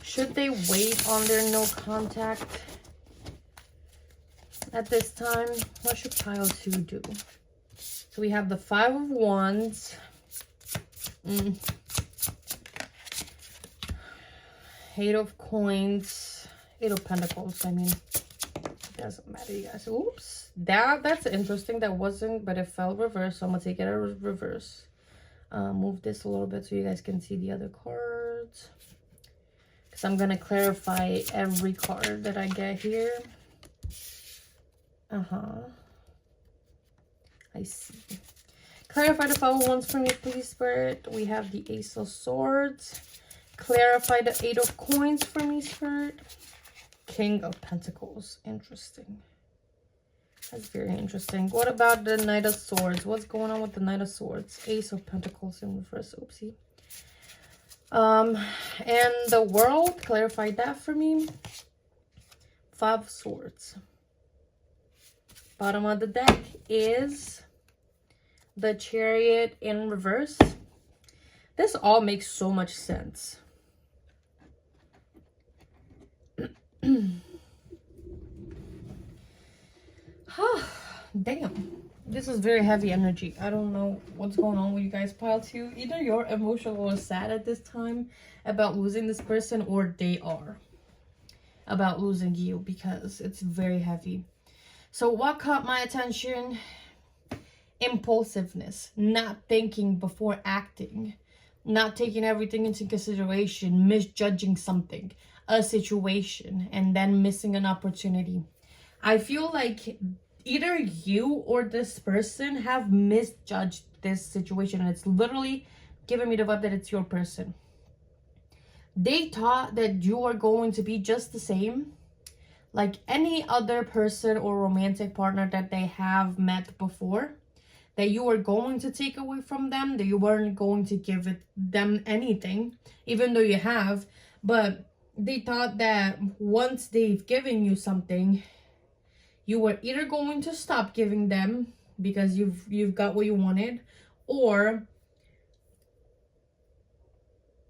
Speaker 1: Should they wait on their no contact at this time? What should pile 2 do? So we have the Five of Wands. Eight of Coins. Eight of Pentacles, I mean. It doesn't matter, you guys. Oops. That's interesting. That wasn't, but it fell reverse. So I'm going to take it out of reverse. Move this a little bit so you guys can see the other cards. Because I'm going to clarify every card that I get here. I see. Clarify the Five of Wands for me, please, Spirit. We have the Ace of Swords. Clarify the Eight of Coins for me, Spirit. King of Pentacles. Interesting. That's very interesting. What about the Knight of Swords? What's going on with the Knight of Swords? Ace of Pentacles in reverse. Oopsie. And the World. Clarify that for me. Five of Swords. Bottom of the deck is the Chariot in reverse. This all makes so much sense. Damn. This is very heavy energy. I don't know what's going on with you guys, pile 2. Either you're emotional or sad at this time about losing this person, or they are about losing you, because it's very heavy. So what caught my attention? Impulsiveness, not thinking before acting, not taking everything into consideration, misjudging something, a situation, and then missing an opportunity. I feel like either you or this person have misjudged this situation, and it's literally giving me the vibe that it's your person. They thought that you are going to be just the same like any other person or romantic partner that they have met before, that you were going to take away from them, that you weren't going to give them anything, even though you have. But they thought that once they've given you something, you were either going to stop giving them because you've got what you wanted, or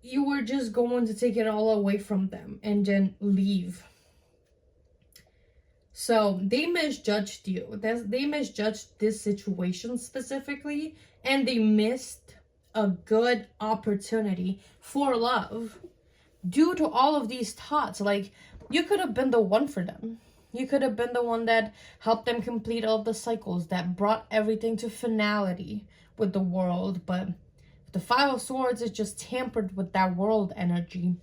Speaker 1: you were just going to take it all away from them and then leave. So they misjudged you. They misjudged this situation specifically, and they missed a good opportunity for love due to all of these thoughts. Like, you could have been the one for them. You could have been the one that helped them complete all the cycles, that brought everything to finality with the world. But the Five of Swords is just tampered with that world energy.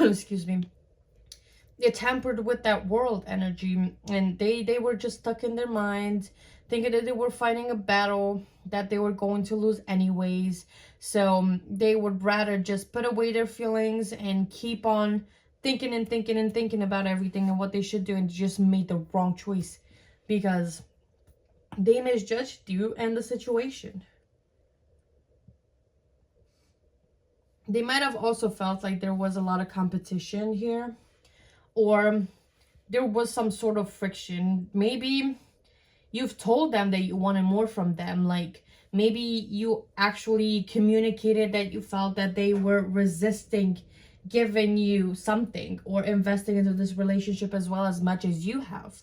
Speaker 1: Excuse me. It tampered with that world energy, and they were just stuck in their minds, thinking that they were fighting a battle that they were going to lose anyways. So they would rather just put away their feelings and keep on thinking and thinking and thinking about everything and what they should do, and just made the wrong choice because they misjudged you and the situation. They might have also felt like there was a lot of competition here, or there was some sort of friction. Maybe you've told them that you wanted more from them. Like, maybe you actually communicated that you felt that they were resisting giving you something or investing into this relationship as well as much as you have.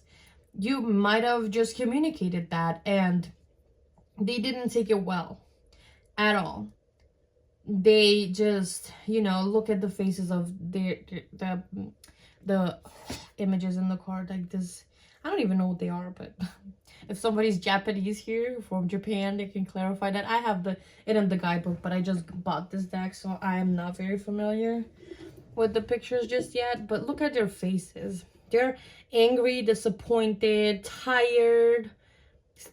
Speaker 1: You might have just communicated that, and they didn't take it well at all. They just, you know, look at the faces of the images in the card like this. I don't even know what they are, but if somebody's Japanese here from Japan, they can clarify that. I have it in the guidebook, but I just bought this deck, so I am not very familiar with the pictures just yet. But look at their faces. They're angry, disappointed, tired,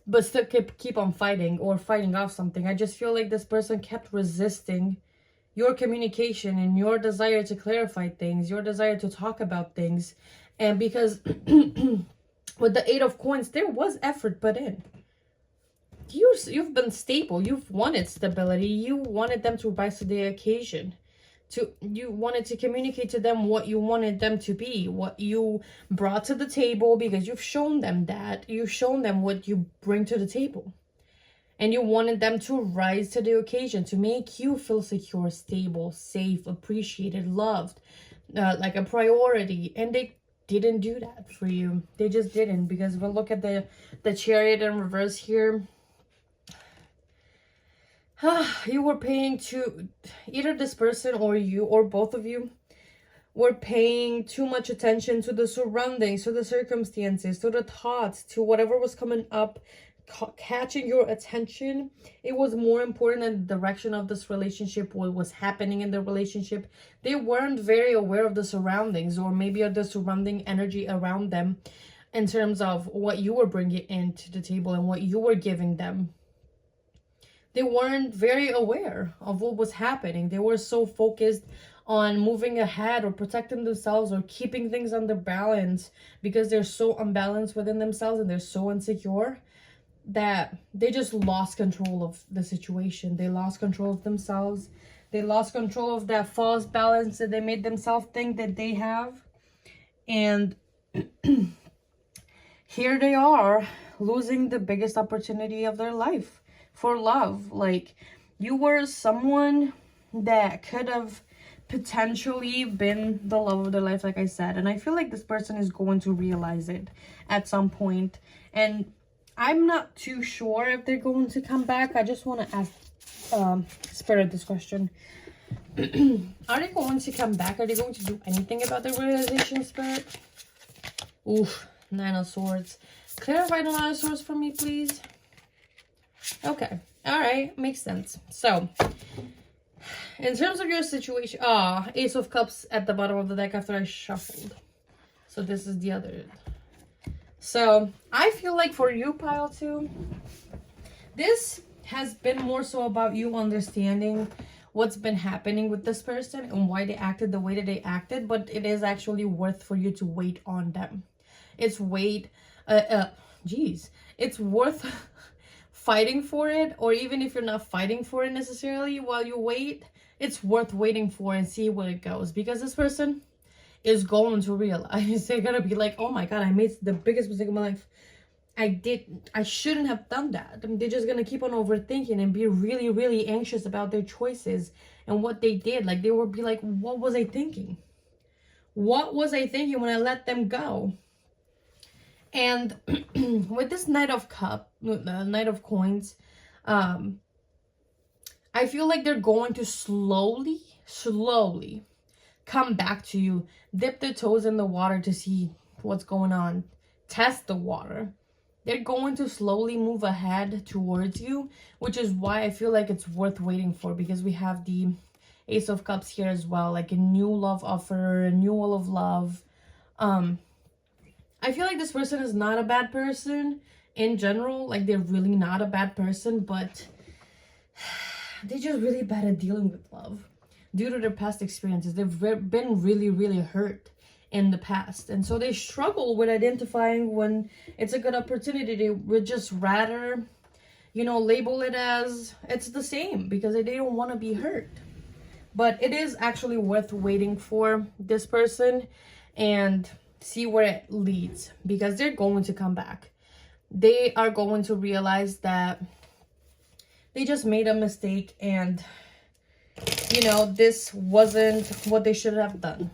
Speaker 1: but still keep on fighting or fighting off something. I just feel like this person kept resisting your communication and your desire to clarify things, your desire to talk about things. And because with the Eight of Coins, there was effort put in. You've been stable. You've wanted stability. You wanted them to rise to the occasion. You wanted to communicate to them what you wanted them to be, what you brought to the table, because you've shown them that. You've shown them what you bring to the table. And you wanted them to rise to the occasion, to make you feel secure, stable, safe, appreciated, loved, like a priority. And they didn't do that for you. They just didn't. Because if we look at the Chariot in reverse here, you were paying to either this person or you, or both of you, were paying too much attention to the surroundings, to the circumstances, to the thoughts, to whatever was coming up, catching your attention. It was more important than the direction of this relationship, what was happening in the relationship. They weren't very aware of the surroundings, or maybe of the surrounding energy around them, in terms of what you were bringing into the table and what you were giving them. They weren't very aware of what was happening. They were so focused on moving ahead or protecting themselves or keeping things under balance, because they're so unbalanced within themselves and they're so insecure that they just lost control of the situation. They lost control of themselves. They lost control of that false balance that they made themselves think that they have. And here they are, losing the biggest opportunity of their life for love. Like, you were someone that could have potentially been the love of their life, like I said. And I feel like this person is going to realize it at some point. And I'm not too sure if they're going to come back. I just want to ask Spirit this question. Are they going to come back? Are they going to do anything about their realization, Spirit? Oof, 9 of Swords. Clarify the 9 of Swords for me, please. Okay. All right. Makes sense. So, in terms of your situation... Ace of Cups at the bottom of the deck after I shuffled. So, this is the other... So, I feel like for you, Pile 2, this has been more so about you understanding what's been happening with this person and why they acted the way that they acted, but it is actually worth for you to wait on them. It's it's worth fighting for it, or even if you're not fighting for it necessarily while you wait, it's worth waiting for and see where it goes, because this person is going to realize, they're gonna be like, oh my god, I made the biggest mistake of my life. I shouldn't have done that. I mean, they're just gonna keep on overthinking and be really, really anxious about their choices and what they did. Like, they will be like, what was I thinking? What was I thinking when I let them go? And with this Knight of Coins, I feel like they're going to slowly come back to you, dip their toes in the water to see what's going on, test the water. They're going to slowly move ahead towards you, which is why I feel like it's worth waiting for, because we have the Ace of Cups here as well, like a new love offer, renewal of love. I feel like this person is not a bad person in general. Like, they're really not a bad person, but they're just really bad at dealing with love due to their past experiences. They've been really, really hurt in the past, and so they struggle with identifying when it's a good opportunity. They would just rather, you know, label it as it's the same because they don't want to be hurt. But it is actually worth waiting for this person and see where it leads, because they're going to come back. They are going to realize that they just made a mistake, and you know, this wasn't what they should have done.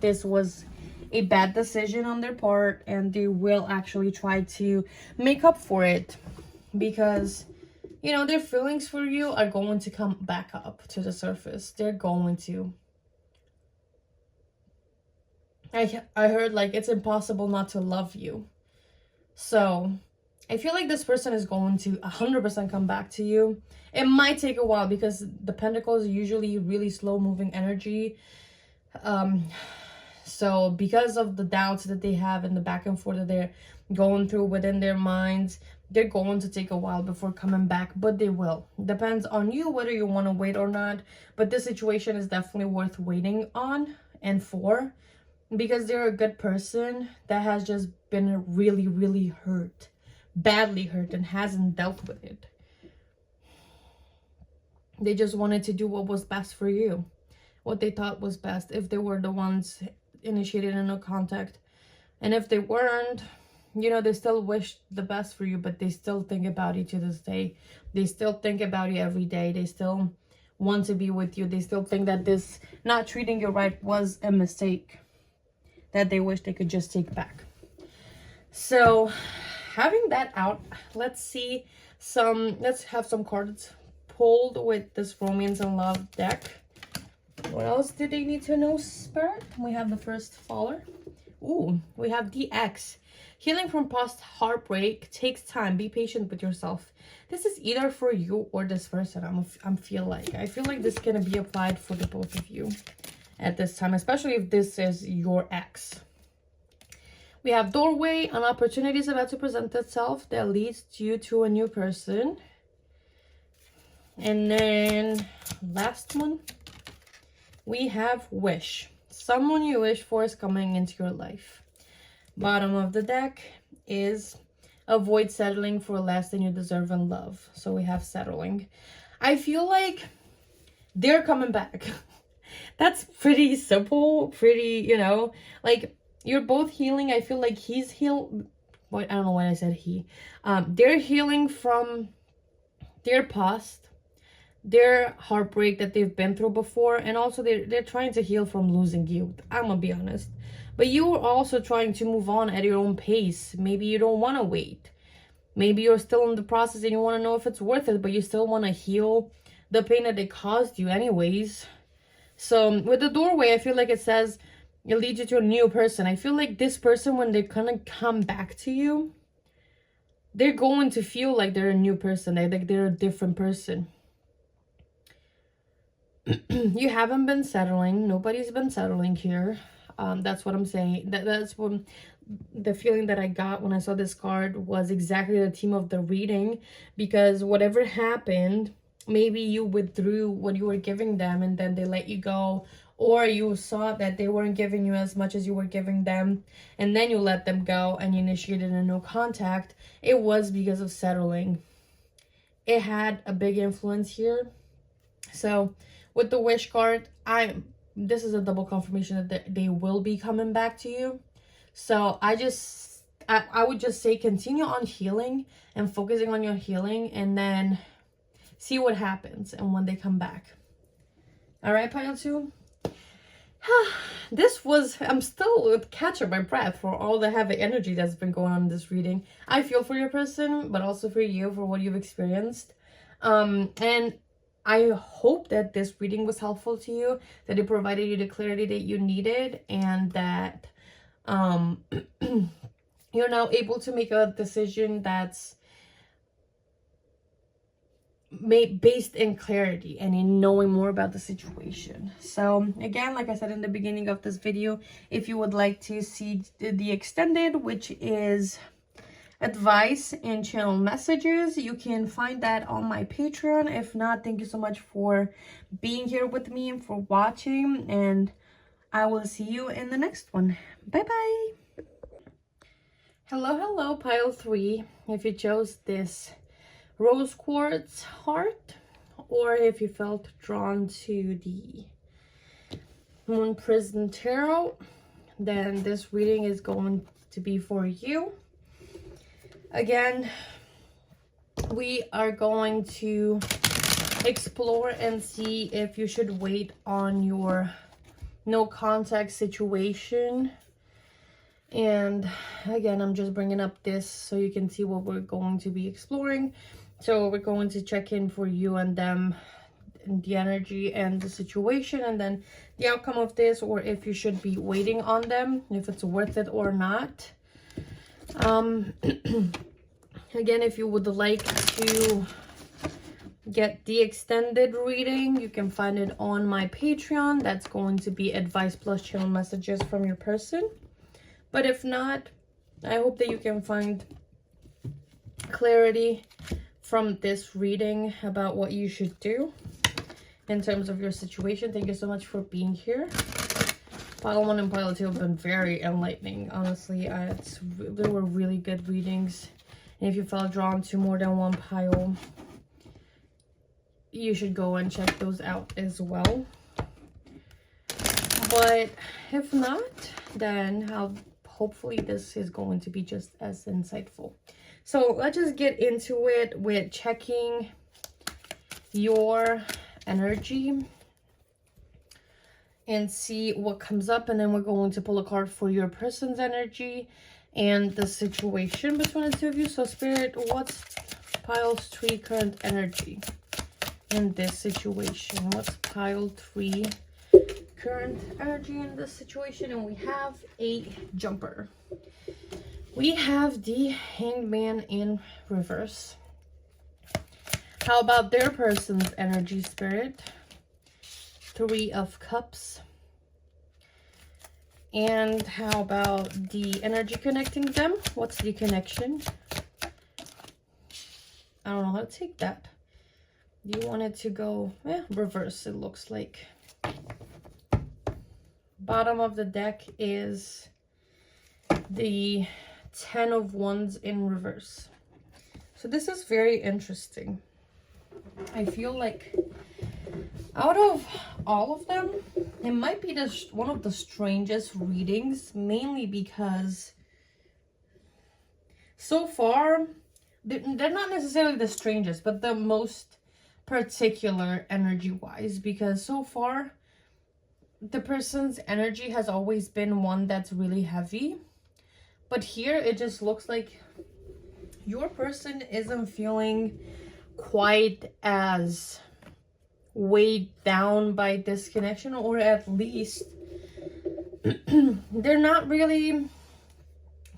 Speaker 1: This was a bad decision on their part, and they will actually try to make up for it, because, you know, their feelings for you are going to come back up to the surface. They're going to. I heard, like, it's impossible not to love you. So I feel like this person is going to 100% come back to you. It might take a while, because the Pentacles are usually really slow moving energy. So because of the doubts that they have and the back and forth that they're going through within their minds, they're going to take a while before coming back, but they will. Depends on you whether you want to wait or not. But this situation is definitely worth waiting on and for, because they're a good person that has just been really, really hurt, badly hurt, and hasn't dealt with it. They just wanted to do what was best for you, what they thought was best, if they were the ones initiated in a contact. And if they weren't, you know, they still wish the best for you, but they still think about you to this day. They still think about you every day. They still want to be with you. They still think that this not treating you right was a mistake that they wish they could just take back. So having that out, let's have some cards pulled with this Romance and Love deck. What else do they need to know, Spirit? We have the first faller. Ooh, we have the X. Healing from past heartbreak takes time. Be patient with yourself. This is either for you or this person. I feel like this can be applied for the both of you at this time, especially if this is your ex. We have doorway. An opportunity is about to present itself that leads you to a new person. And then last one, we have wish. Someone you wish for is coming into your life. Bottom of the deck is avoid settling for less than you deserve in love. So we have settling. I feel like they're coming back. That's pretty simple, pretty, you know, like you're both healing. I feel like he's healed. What, I don't know why I said he. They're healing from their past. their heartbreak that they've been through before, and also they're trying to heal from losing you. I'm gonna be honest. But you're also trying to move on at your own pace. Maybe you don't want to wait. Maybe you're still in the process and you want to know if it's worth it, but you still want to heal the pain that they caused you anyways. So with the doorway, I feel like it says it leads you to a new person. I feel like this person, when they're gonna come back to you, they're going to feel like they're a new person. They're a different person. You haven't been settling. Nobody's been settling here. That's what I'm saying. That's what the feeling that I got when I saw this card was exactly the theme of the reading. Because whatever happened, maybe you withdrew what you were giving them and then they let you go, or you saw that they weren't giving you as much as you were giving them and then you let them go and you initiated a no contact. It was because of settling. It had a big influence here. So with the wish card, this is a double confirmation that they will be coming back to you. So I would just say continue on healing and focusing on your healing, and then see what happens and when they come back. All right, pile 2. I'm still catching my breath for all the heavy energy that's been going on in this reading. I feel for your person, but also for you, for what you've experienced. And I hope that this reading was helpful to you, that it provided you the clarity that you needed, and that you're now able to make a decision that's based in clarity and in knowing more about the situation. So again, like I said in the beginning of this video, if you would like to see the extended, which is advice and channel messages, you can find that on my Patreon. If not, thank you so much for being here with me and for watching, and I will see you in the next one. Bye bye. Hello pile 3. If you chose this rose quartz heart, or if you felt drawn to the Moon Prism Tarot, then this reading is going to be for you. Again, we are going to explore and see if you should wait on your no contact situation. And again, I'm just bringing up this so you can see what we're going to be exploring. So we're going to check in for you and them, and the energy and the situation, and then the outcome of this, or if you should be waiting on them, if it's worth it or not. Again, if you would like to get the extended reading, you can find it on my Patreon. That's going to be advice plus channel messages from your person. But if not, I hope that you can find clarity from this reading about what you should do in terms of your situation. Thank you so much for being here. Pile 1 and pile 2 have been very enlightening, honestly. They were really good readings. And if you felt drawn to more than one pile, you should go and check those out as well. But if not, then hopefully this is going to be just as insightful. So let's just get into it with checking your energy and see what comes up, and then we're going to pull a card for your person's energy and the situation between the two of you. So Spirit, what's pile 3 current energy in this situation? What's pile 3 current energy in this situation? And we have a jumper. We have the Hanged Man in reverse. How about their person's energy, Spirit? 3 of Cups. And how about the energy connecting them? What's the connection? I don't know how to take that. You want it to go reverse, it looks like. Bottom of the deck is the 10 of Wands in reverse. So this is very interesting. I feel like out of all of them, it might be one of the strangest readings, mainly because so far they're not necessarily the strangest, but the most particular energy wise, because so far the person's energy has always been one that's really heavy, but here it just looks like your person isn't feeling quite as weighed down by this connection, or at least they're not really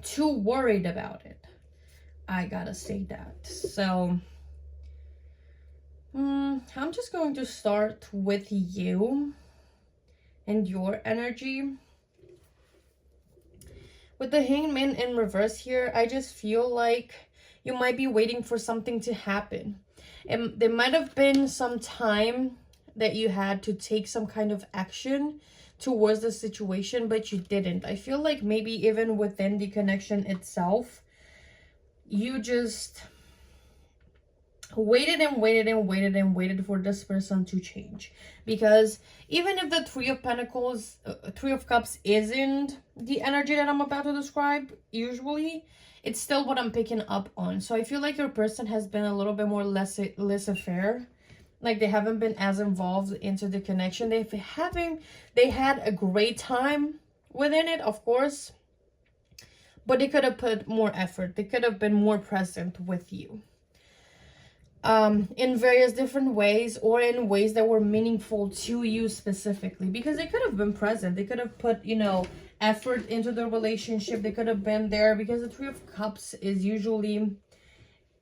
Speaker 1: too worried about it. I gotta say that. So I'm just going to start with you and your energy. With the Hangman in reverse here, I just feel like you might be waiting for something to happen. And there might have been some time that you had to take some kind of action towards the situation, but you didn't. I feel like maybe even within the connection itself, you just waited and waited and waited and waited for this person to change. Because even if the Three of Pentacles, Three of Cups isn't the energy that I'm about to describe usually, it's still what I'm picking up on. So I feel like your person has been a little bit more laissez-faire. Like they haven't been as involved into the connection. They had a great time within it, of course, but they could have put more effort. They could have been more present with you. In various different ways, or in ways that were meaningful to you specifically, because they could have been present. They could have put, you know, effort into the relationship. They could have been there, because the Three of Cups is usually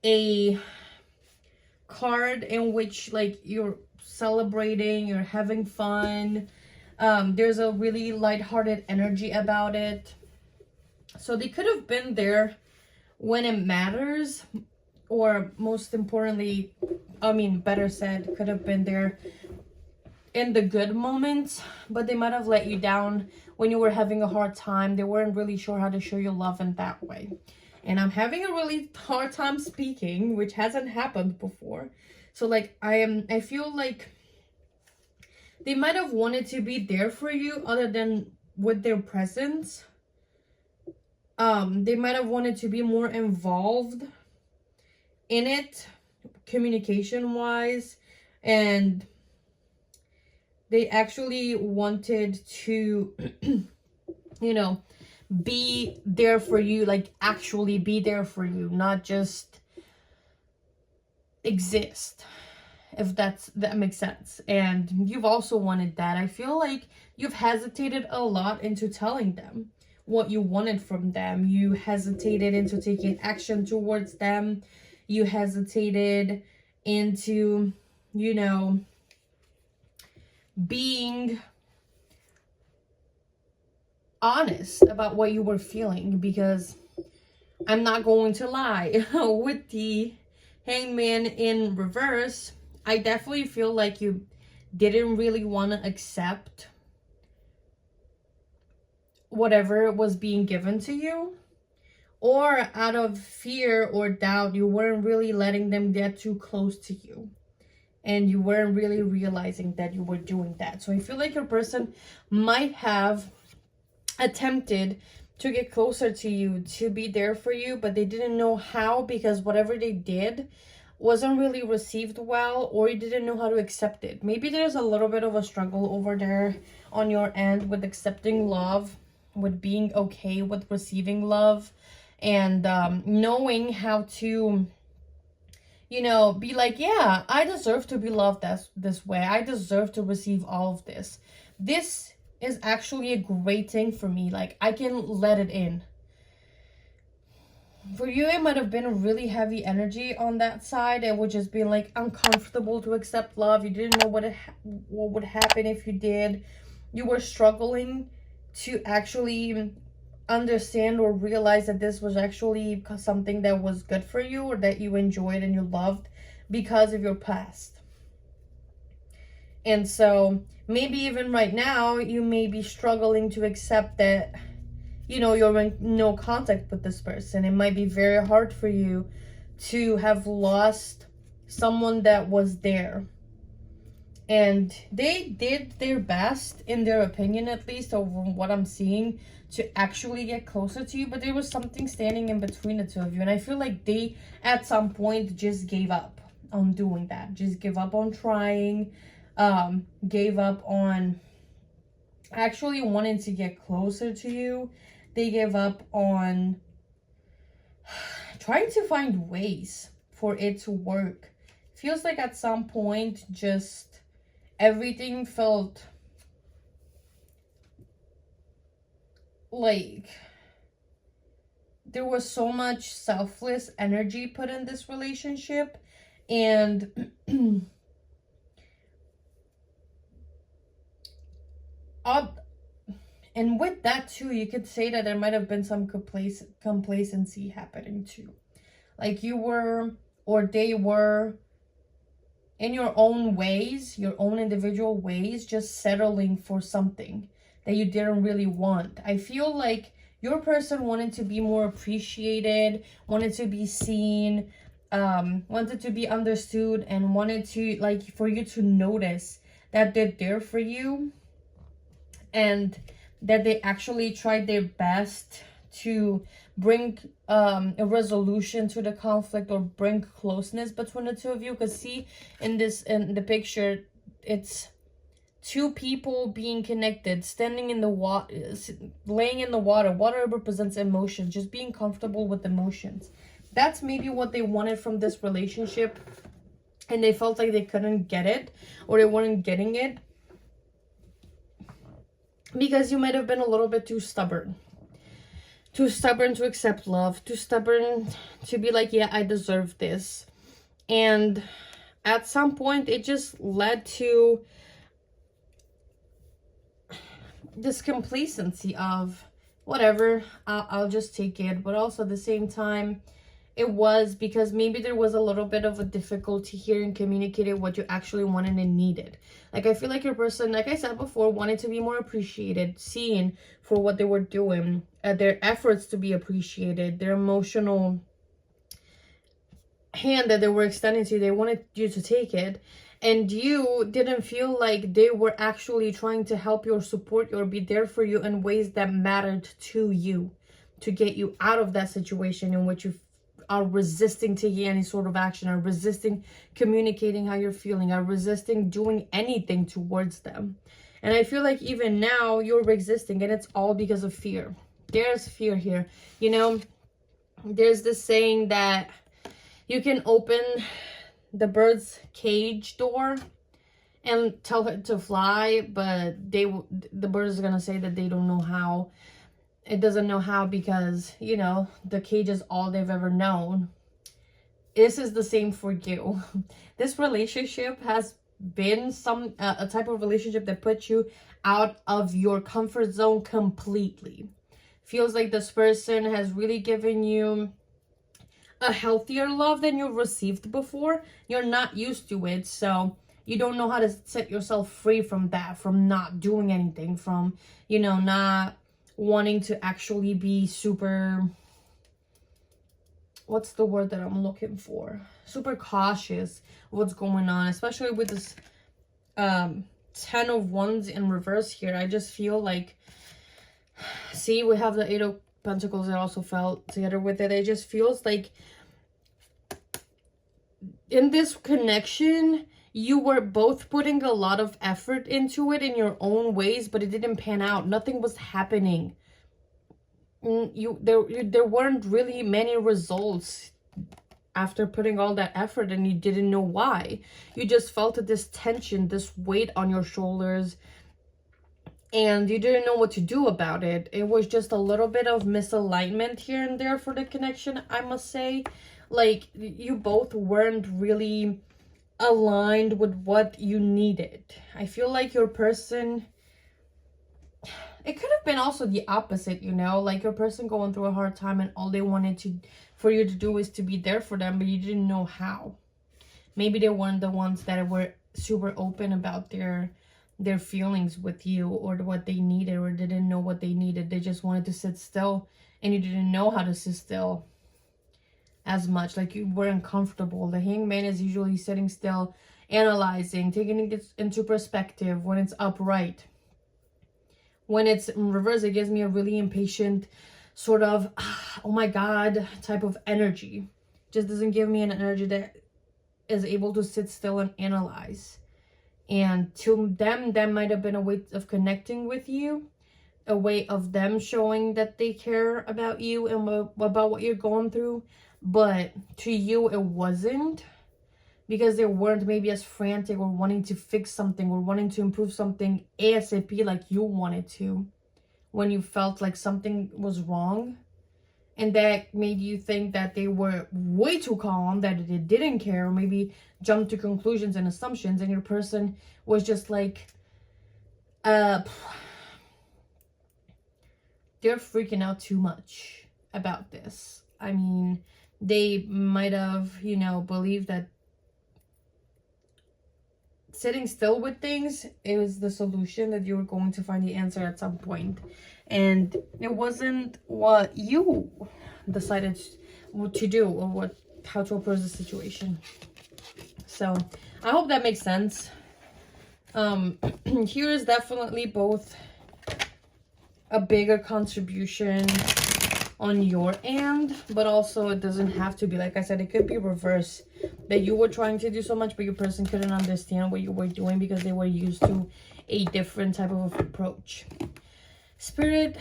Speaker 1: a card in which, like, you're celebrating, you're having fun. There's a really lighthearted energy about it. So they could have been there when it matters. Or most importantly, I mean, better said, could have been there in the good moments, but they might have let you down when you were having a hard time. They weren't really sure how to show you love in that way. And I'm having a really hard time speaking, which hasn't happened before. So like, I feel like they might have wanted to be there for you other than with their presence. They might have wanted to be more involved in it, communication wise, and they actually wanted to you know, be there for you, like actually be there for you, not just exist, if that makes sense. And you've also wanted that. I feel like you've hesitated a lot into telling them what you wanted from them. You hesitated into taking action towards them. You hesitated into, you know, being honest about what you were feeling, because I'm not going to lie, with the Hangman in reverse, I definitely feel like you didn't really want to accept whatever was being given to you. Or out of fear or doubt, you weren't really letting them get too close to you. And you weren't really realizing that you were doing that. So I feel like your person might have attempted to get closer to you, to be there for you, but they didn't know how, because whatever they did wasn't really received well, or you didn't know how to accept it. Maybe there's a little bit of a struggle over there on your end with accepting love, with being okay with receiving love. And knowing how to, you know, be like, yeah, I deserve to be loved this way. I deserve to receive all of this. This is actually a great thing for me. Like, I can let it in. For you, it might have been a really heavy energy on that side. It would just be like uncomfortable to accept love. You didn't know what would happen if you did. You were struggling to actually understand or realize that this was actually something that was good for you, or that you enjoyed and you loved because of your past. And so maybe even right now you may be struggling to accept that, you know, you're in no contact with this person. It might be very hard for you to have lost someone that was there. And they did their best, in their opinion at least, over what I'm seeing, to actually get closer to you. But there was something standing in between the two of you. And I feel like they, at some point, just gave up. on doing that, just give up on trying, gave up on actually wanting to get closer to you. They gave up on trying to find ways for it to work. Feels like at some point just everything felt like there was so much selfless energy put in this relationship, and and with that too, you could say that there might have been some complacency happening too. Like you were, or they were, in your own ways, your own individual ways, just settling for something that you didn't really want. I feel like your person wanted to be more appreciated, wanted to be seen, wanted to be understood, and wanted to, like, for you to notice that they're there for you, and that they actually tried their best to bring a resolution to the conflict, or bring closeness between the two of you. Because see, in the picture, it's two people being connected, standing in the water, laying in the water. Water represents emotions, just being comfortable with emotions. That's maybe what they wanted from this relationship, and they felt like they couldn't get it, or they weren't getting it, because you might have been a little bit too stubborn to accept love, too stubborn to be like, yeah, I deserve this. And at some point it just led to this complacency of whatever, I'll just take it. But also at the same time, it was because maybe there was a little bit of a difficulty here in communicating what you actually wanted and needed. Like, I feel like your person, like I said before, wanted to be more appreciated, seen for what they were doing, their efforts to be appreciated, their emotional hand that they were extending to you, they wanted you to take it. And you didn't feel like they were actually trying to help you or support you or be there for you in ways that mattered to you, to get you out of that situation in which you are resisting taking any sort of action, are resisting communicating how you're feeling, are resisting doing anything towards them. And I feel like even now you're resisting, and it's all because of fear. There's fear here. You know, there's this saying that you can open the bird's cage door and tell it to fly, but the bird is gonna say that they don't know how. It doesn't know how because, you know, the cage is all they've ever known. This is the same for you. This relationship has been a type of relationship that puts you out of your comfort zone completely. Feels like this person has really given you a healthier love than you've received before. You're not used to it, so you don't know how to set yourself free from that, from not doing anything, from, you know, not wanting to actually be super, what's the word that I'm looking for, super cautious of what's going on, especially with this 10 of Wands in reverse here. I just feel like, see, we have the 8 of Pentacles that also fell together with it. It just feels like in this connection, you were both putting a lot of effort into it in your own ways, but it didn't pan out. Nothing was happening. There weren't really many results after putting all that effort, and you didn't know why. You just felt this tension, this weight on your shoulders, and you didn't know what to do about it. It was just a little bit of misalignment here and there for the connection, I must say. Like, you both weren't really aligned with what you needed. I feel like your person, it could have been also the opposite, you know, like your person going through a hard time and all they wanted for you to do is to be there for them, but you didn't know how. Maybe they weren't the ones that were super open about their feelings with you, or what they needed, or didn't know what they needed. They just wanted to sit still, and you didn't know how to sit still as much. Like, you were uncomfortable. The Hangman is usually sitting still, analyzing, taking it into perspective when it's upright. When it's in reverse, it gives me a really impatient sort of, oh my God, type of energy. Just doesn't give me an energy that is able to sit still and analyze. And to them, that might have been a way of connecting with you, a way of them showing that they care about you and about what you're going through. But to you, it wasn't, because they weren't maybe as frantic or wanting to fix something or wanting to improve something ASAP like you wanted to, when you felt like something was wrong. And that made you think that they were way too calm, that they didn't care, or maybe jumped to conclusions and assumptions, and your person was just like, they're freaking out too much about this. I mean, they might have, you know, believed that sitting still with things is the solution, that you were going to find the answer at some point. And it wasn't what you decided to do, or how to approach the situation. So I hope that makes sense. Here is definitely both a bigger contribution on your end, but also it doesn't have to be. Like I said, it could be reverse, that you were trying to do so much but your person couldn't understand what you were doing because they were used to a different type of approach. Spirit,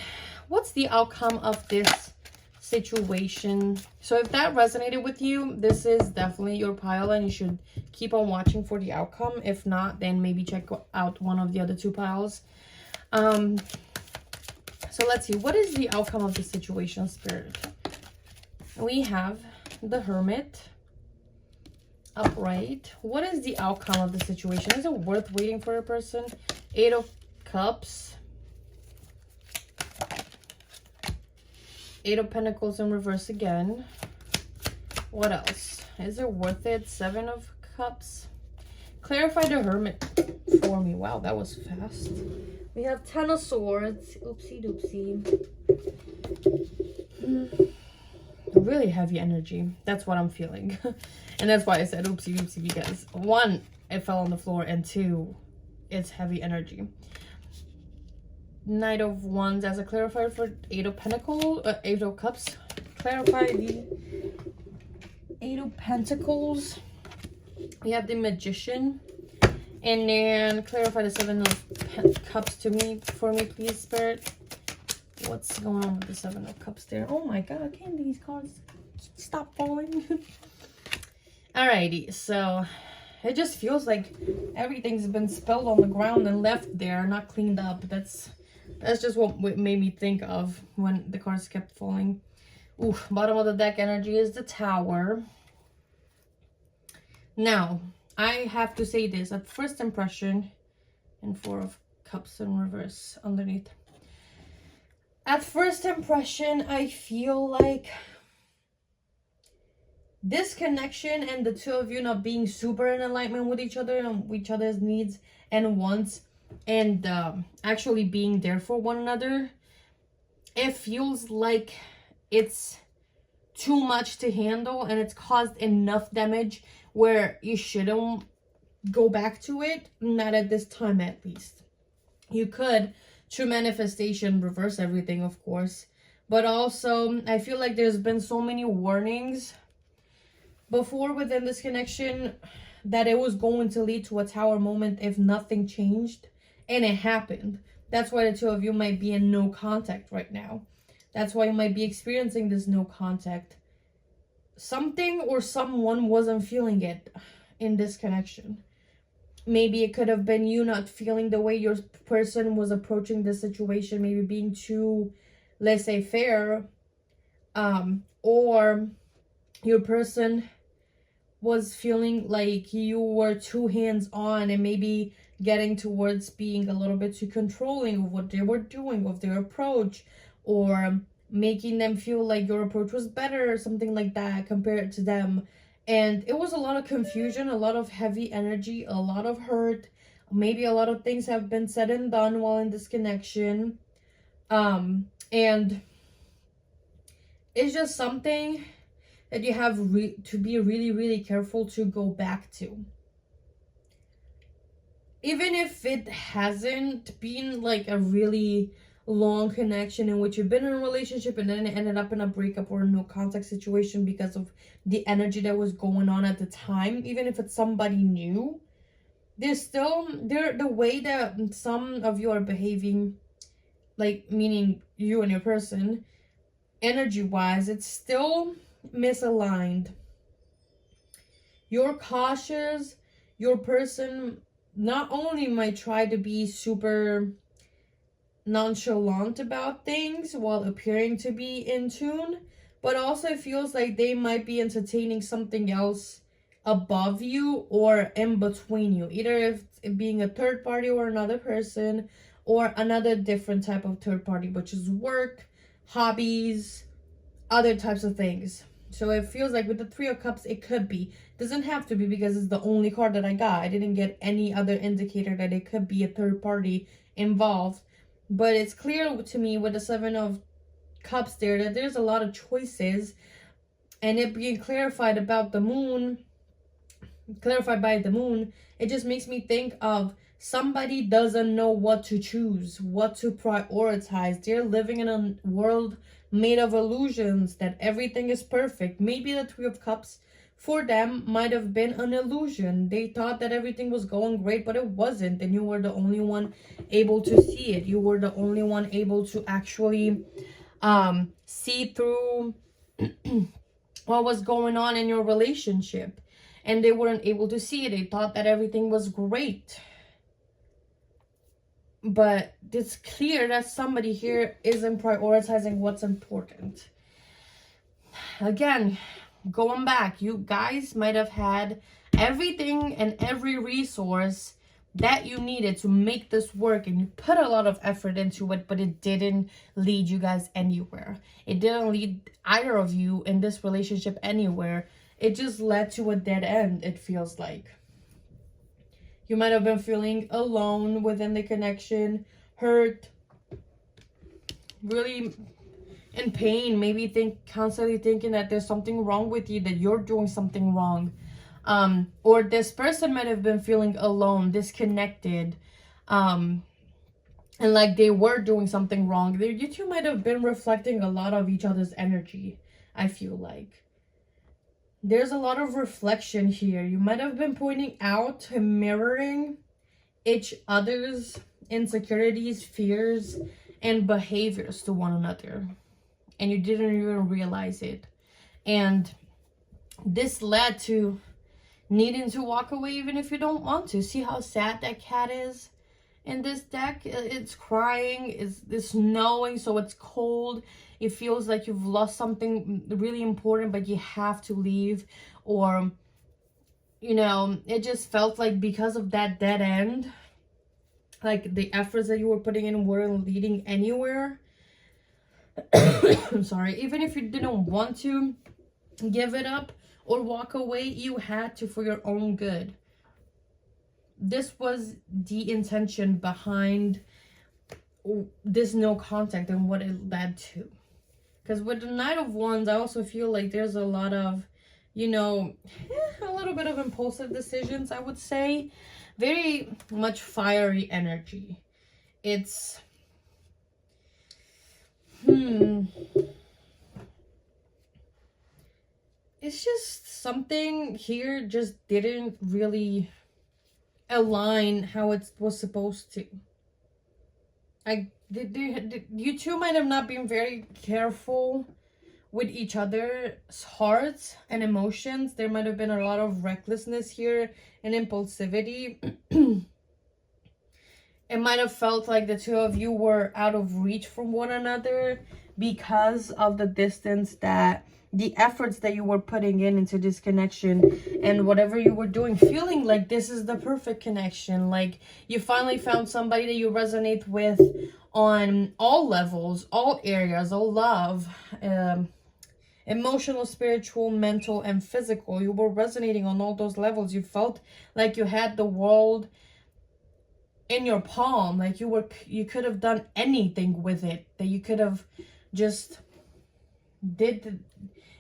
Speaker 1: what's the outcome of this situation? So if that resonated with you, this is definitely your pile and you should keep on watching for the outcome. If not, then maybe check out one of the other two piles. So let's see, what is the outcome of the situation, Spirit? We have the Hermit upright. What is the outcome of the situation? Is it worth waiting for a person? 8 of Cups. 8 of Pentacles in reverse again. What else? Is it worth it? 7 of Cups. Clarify the Hermit for me. Wow, that was fast. We have 10 of Swords. Oopsie doopsie. Really heavy energy. That's what I'm feeling. And that's why I said oopsie doopsie, because 1, it fell on the floor, and 2, it's heavy energy. Knight of Wands as a clarifier for 8 of Pentacles, 8 of Cups. Clarify the 8 of Pentacles. We have the Magician. And then clarify the 7 of Cups for me, please, Spirit. What's going on with the 7 of Cups there? Oh my god, can these cards stop falling? Alrighty, so it just feels like everything's been spilled on the ground and left there, not cleaned up. That's just what made me think of when the cards kept falling. Ooh, bottom of the deck energy is the Tower. Now, I have to say this at first impression, and 4 of Cups in reverse underneath. At first impression, I feel like this connection and the two of you not being super in alignment with each other and each other's needs and wants, and actually being there for one another, it feels like it's too much to handle and it's caused enough damage where you shouldn't go back to it. Not at this time, at least. You could, through manifestation, reverse everything, of course, but also I feel like there's been so many warnings before within this connection that it was going to lead to a Tower moment if nothing changed, and it happened. That's why the two of you might be in no contact right now. That's why you might be experiencing this no contact. Something or someone wasn't feeling it in this connection. Maybe it could have been you not feeling the way your person was approaching the situation, maybe being too laissez-faire, or your person was feeling like you were too hands-on and maybe getting towards being a little bit too controlling of what they were doing, of their approach, or making them feel like your approach was better or something like that compared to them. And it was a lot of confusion, a lot of heavy energy, a lot of hurt. Maybe a lot of things have been said and done while in this connection. And it's just something that you have to be really, really careful to go back to. Even if it hasn't been like a really long connection in which you've been in a relationship and then it ended up in a breakup or a no contact situation because of the energy that was going on at the time. Even if it's somebody new, there's still the way that some of you are behaving, like meaning you and your person, energy wise, it's still misaligned. You're cautious. Your person not only might try to be super nonchalant about things while appearing to be in tune, but also it feels like they might be entertaining something else above you or in between you, either if it being a third party or another person, or another different type of third party, which is work, hobbies, other types of things. So it feels like with the Three of Cups, it could be. Doesn't have to be because it's the only card that I got. I didn't get any other indicator that it could be a third party involved. But it's clear to me with the Seven of Cups there that there's a lot of choices. And it being clarified about the moon, clarified by the moon, it just makes me think of somebody doesn't know what to choose, what to prioritize. They're living in a world made of illusions that everything is perfect. Maybe the Three of Cups for them might have been an illusion. They thought that everything was going great, but it wasn't, and you were the only one able to see it. You were the only one able to actually see through what was going on in your relationship, and they weren't able to see it. They thought that everything was great. But it's clear that somebody here isn't prioritizing what's important. Again, going back, you guys might have had everything and every resource that you needed to make this work, and you put a lot of effort into it, but it didn't lead you guys anywhere. It didn't lead either of you in this relationship anywhere. It just led to a dead end, it feels like. You might have been feeling alone within the connection, hurt, really in pain, maybe constantly thinking that there's something wrong with you, that you're doing something wrong. Or this person might have been feeling alone, disconnected, and like they were doing something wrong. You two might have been reflecting a lot of each other's energy, I feel like. There's a lot of reflection here. You might have been pointing out and mirroring each other's insecurities, fears, and behaviors to one another. And you didn't even realize it. And this led to needing to walk away even if you don't want to. See how sad that cat is in this deck? It's crying, it's snowing, so it's cold. It feels like you've lost something really important, but you have to leave. Or, you know, it just felt like because of that dead end, like the efforts that you were putting in weren't leading anywhere. I'm sorry. Even if you didn't want to give it up or walk away, you had to for your own good. This was the intention behind this no contact and what it led to. Because with the Knight of Wands, I also feel like there's a lot of, you know, a little bit of impulsive decisions, I would say. Very much fiery energy. It's, it's just something here just didn't really align how it was supposed to. You two might have not been very careful with each other's hearts and emotions. There might have been a lot of recklessness here and impulsivity. It might have felt like the two of you were out of reach from one another because of the distance, that the efforts that you were putting into this connection and whatever you were doing, feeling like this is the perfect connection. Like you finally found somebody that you resonate with on all levels, all areas, all love, emotional, spiritual, mental, and physical. You were resonating on all those levels. You felt like you had the world in your palm, like you could have done anything with it, that you could have just did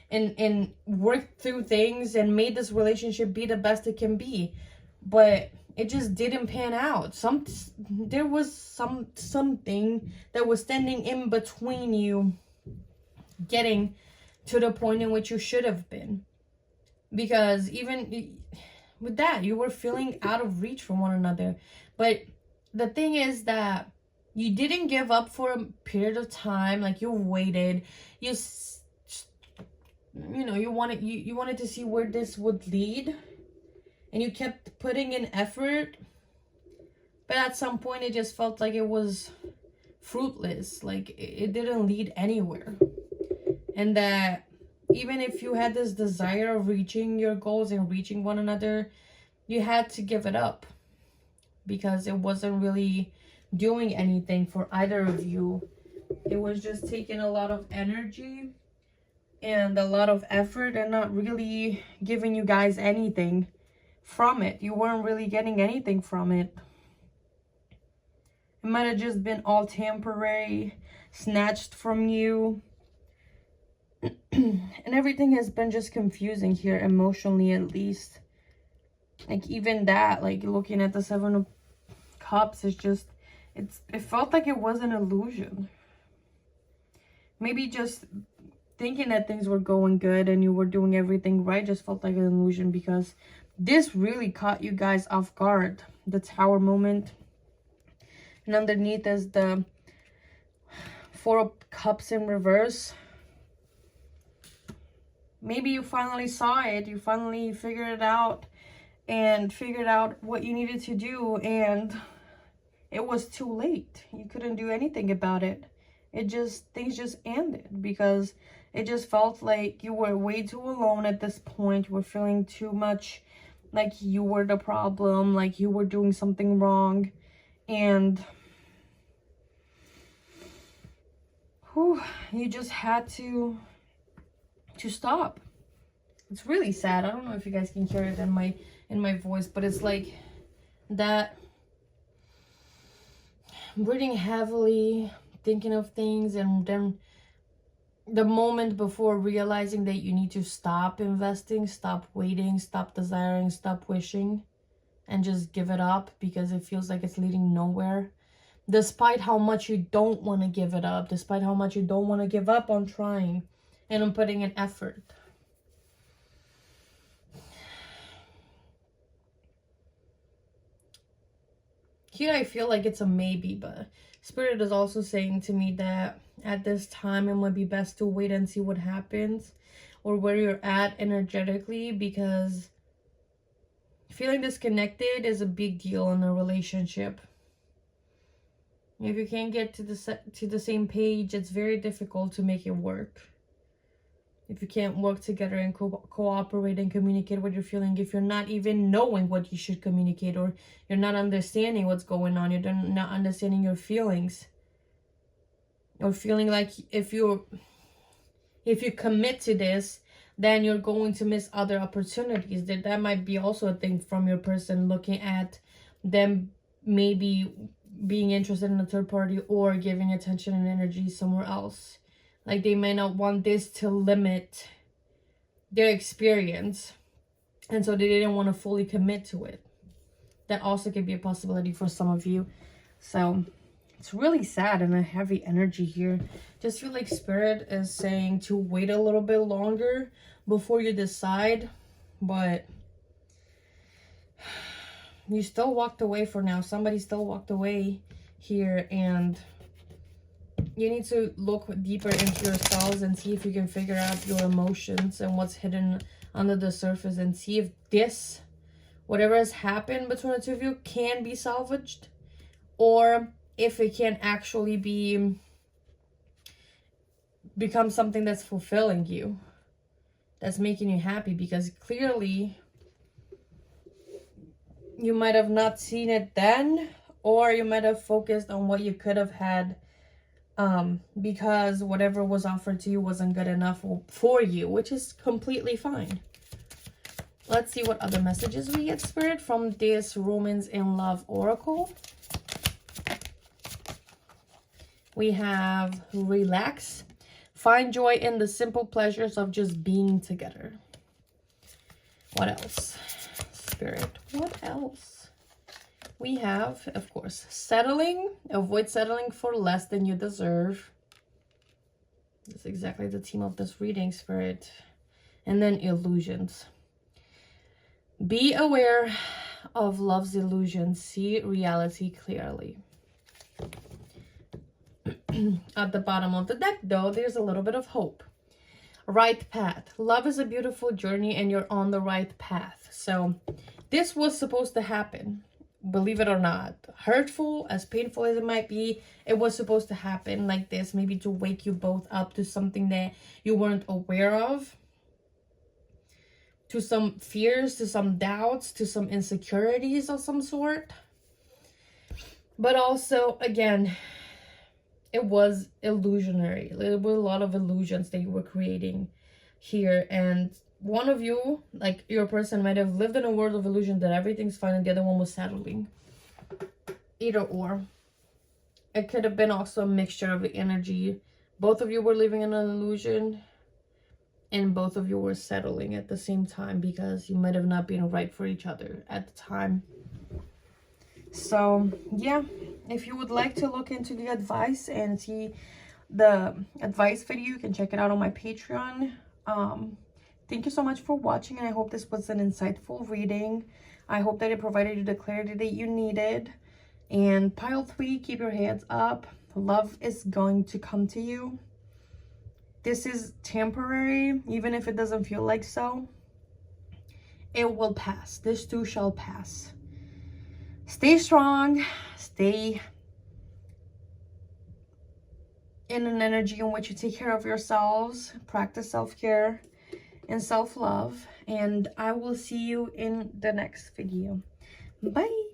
Speaker 1: and worked through things and made this relationship be the best it can be. But it just didn't pan out. There was something that was standing in between you getting to the point in which you should have been. Because even with that, you were feeling out of reach from one another. But the thing is that you didn't give up for a period of time. Like, you waited. You know, you wanted to see where this would lead. And you kept putting in effort. But at some point, it just felt like it was fruitless. Like, it didn't lead anywhere. And that even if you had this desire of reaching your goals and reaching one another, you had to give it up. Because it wasn't really doing anything for either of you. It was just taking a lot of energy and a lot of effort and not really giving you guys anything from it. You weren't really getting anything from it. It might have just been all temporary, snatched from you. And everything has been just confusing here, emotionally at least. Like, even that, like, looking at the Seven of Cups, is just, it felt like it was an illusion. Maybe just thinking that things were going good and you were doing everything right just felt like an illusion, because this really caught you guys off guard. The Tower moment. And underneath is the Four of Cups in reverse. Maybe you finally saw it. You finally figured it out. And figured out what you needed to do. And it was too late. You couldn't do anything about it. Things just ended. Because it just felt like you were way too alone at this point. You were feeling too much like you were the problem. Like you were doing something wrong. And you just had to stop. It's really sad. I don't know if you guys can hear it in my voice, but it's like that, breathing heavily, thinking of things, and then the moment before realizing that you need to stop investing, stop waiting, stop desiring, stop wishing, and just give it up because it feels like it's leading nowhere. Despite how much you don't want to give it up, despite how much you don't want to give up on trying and on putting in effort. Here I feel like it's a maybe, but Spirit is also saying to me that at this time it might be best to wait and see what happens or where you're at energetically, because feeling disconnected is a big deal in a relationship. If you can't get to the same page, it's very difficult to make it work. If you can't work together and cooperate and communicate what you're feeling, if you're not even knowing what you should communicate, or you're not understanding what's going on, you're not understanding your feelings, or feeling like if you commit to this, then you're going to miss other opportunities. That might be also a thing from your person, looking at them maybe being interested in a third party or giving attention and energy somewhere else. Like they may not want this to limit their experience, and so they didn't want to fully commit to it. That also could be a possibility for some of you. So it's really sad and a heavy energy here. Just feel like Spirit is saying to wait a little bit longer before you decide, but you still walked away for now. Somebody still walked away here, and you need to look deeper into yourselves and see if you can figure out your emotions and what's hidden under the surface, and see if this, whatever has happened between the two of you, can be salvaged, or if it can actually become something that's fulfilling you, that's making you happy. Because clearly you might have not seen it then, or you might have focused on what you could have had, because whatever was offered to you wasn't good enough for you, which is completely fine. Let's see what other messages we get, Spirit, from this Romance in Love Oracle. We have relax. Find joy in the simple pleasures of just being together. What else? Spirit, what else? we have, of course, settling. Avoid settling for less than you deserve. That's exactly the theme of this reading, Spirit. And then illusions. Be aware of love's illusions. See reality clearly. At the bottom of the deck, though, there's a little bit of hope. Right path. Love is a beautiful journey and you're on the right path. So this was supposed to happen. Believe it or not. Hurtful, as painful as it might be, it was supposed to happen like this. Maybe to wake you both up to something that you weren't aware of. To some fears, to some doubts, to some insecurities of some sort. But also, again, it was illusionary. There were a lot of illusions that you were creating here. And one of you, like your person, might have lived in a world of illusion that everything's fine and the other one was settling. Either or. It could have been also a mixture of the energy. Both of you were living in an illusion. And both of you were settling at the same time because you might have not been right for each other at the time. So, yeah, if you would like to look into the advice and see the advice video, you can check it out on my Patreon. Thank you so much for watching, and I hope this was an insightful reading. I hope that it provided you the clarity that you needed. And pile 3, keep your heads up. Love is going to come to you. This is temporary, even if it doesn't feel like so. It will pass. This too shall pass. Stay strong. Stay in an energy in which you take care of yourselves. Practice self-care and self-love. And I will see you in the next video. Bye.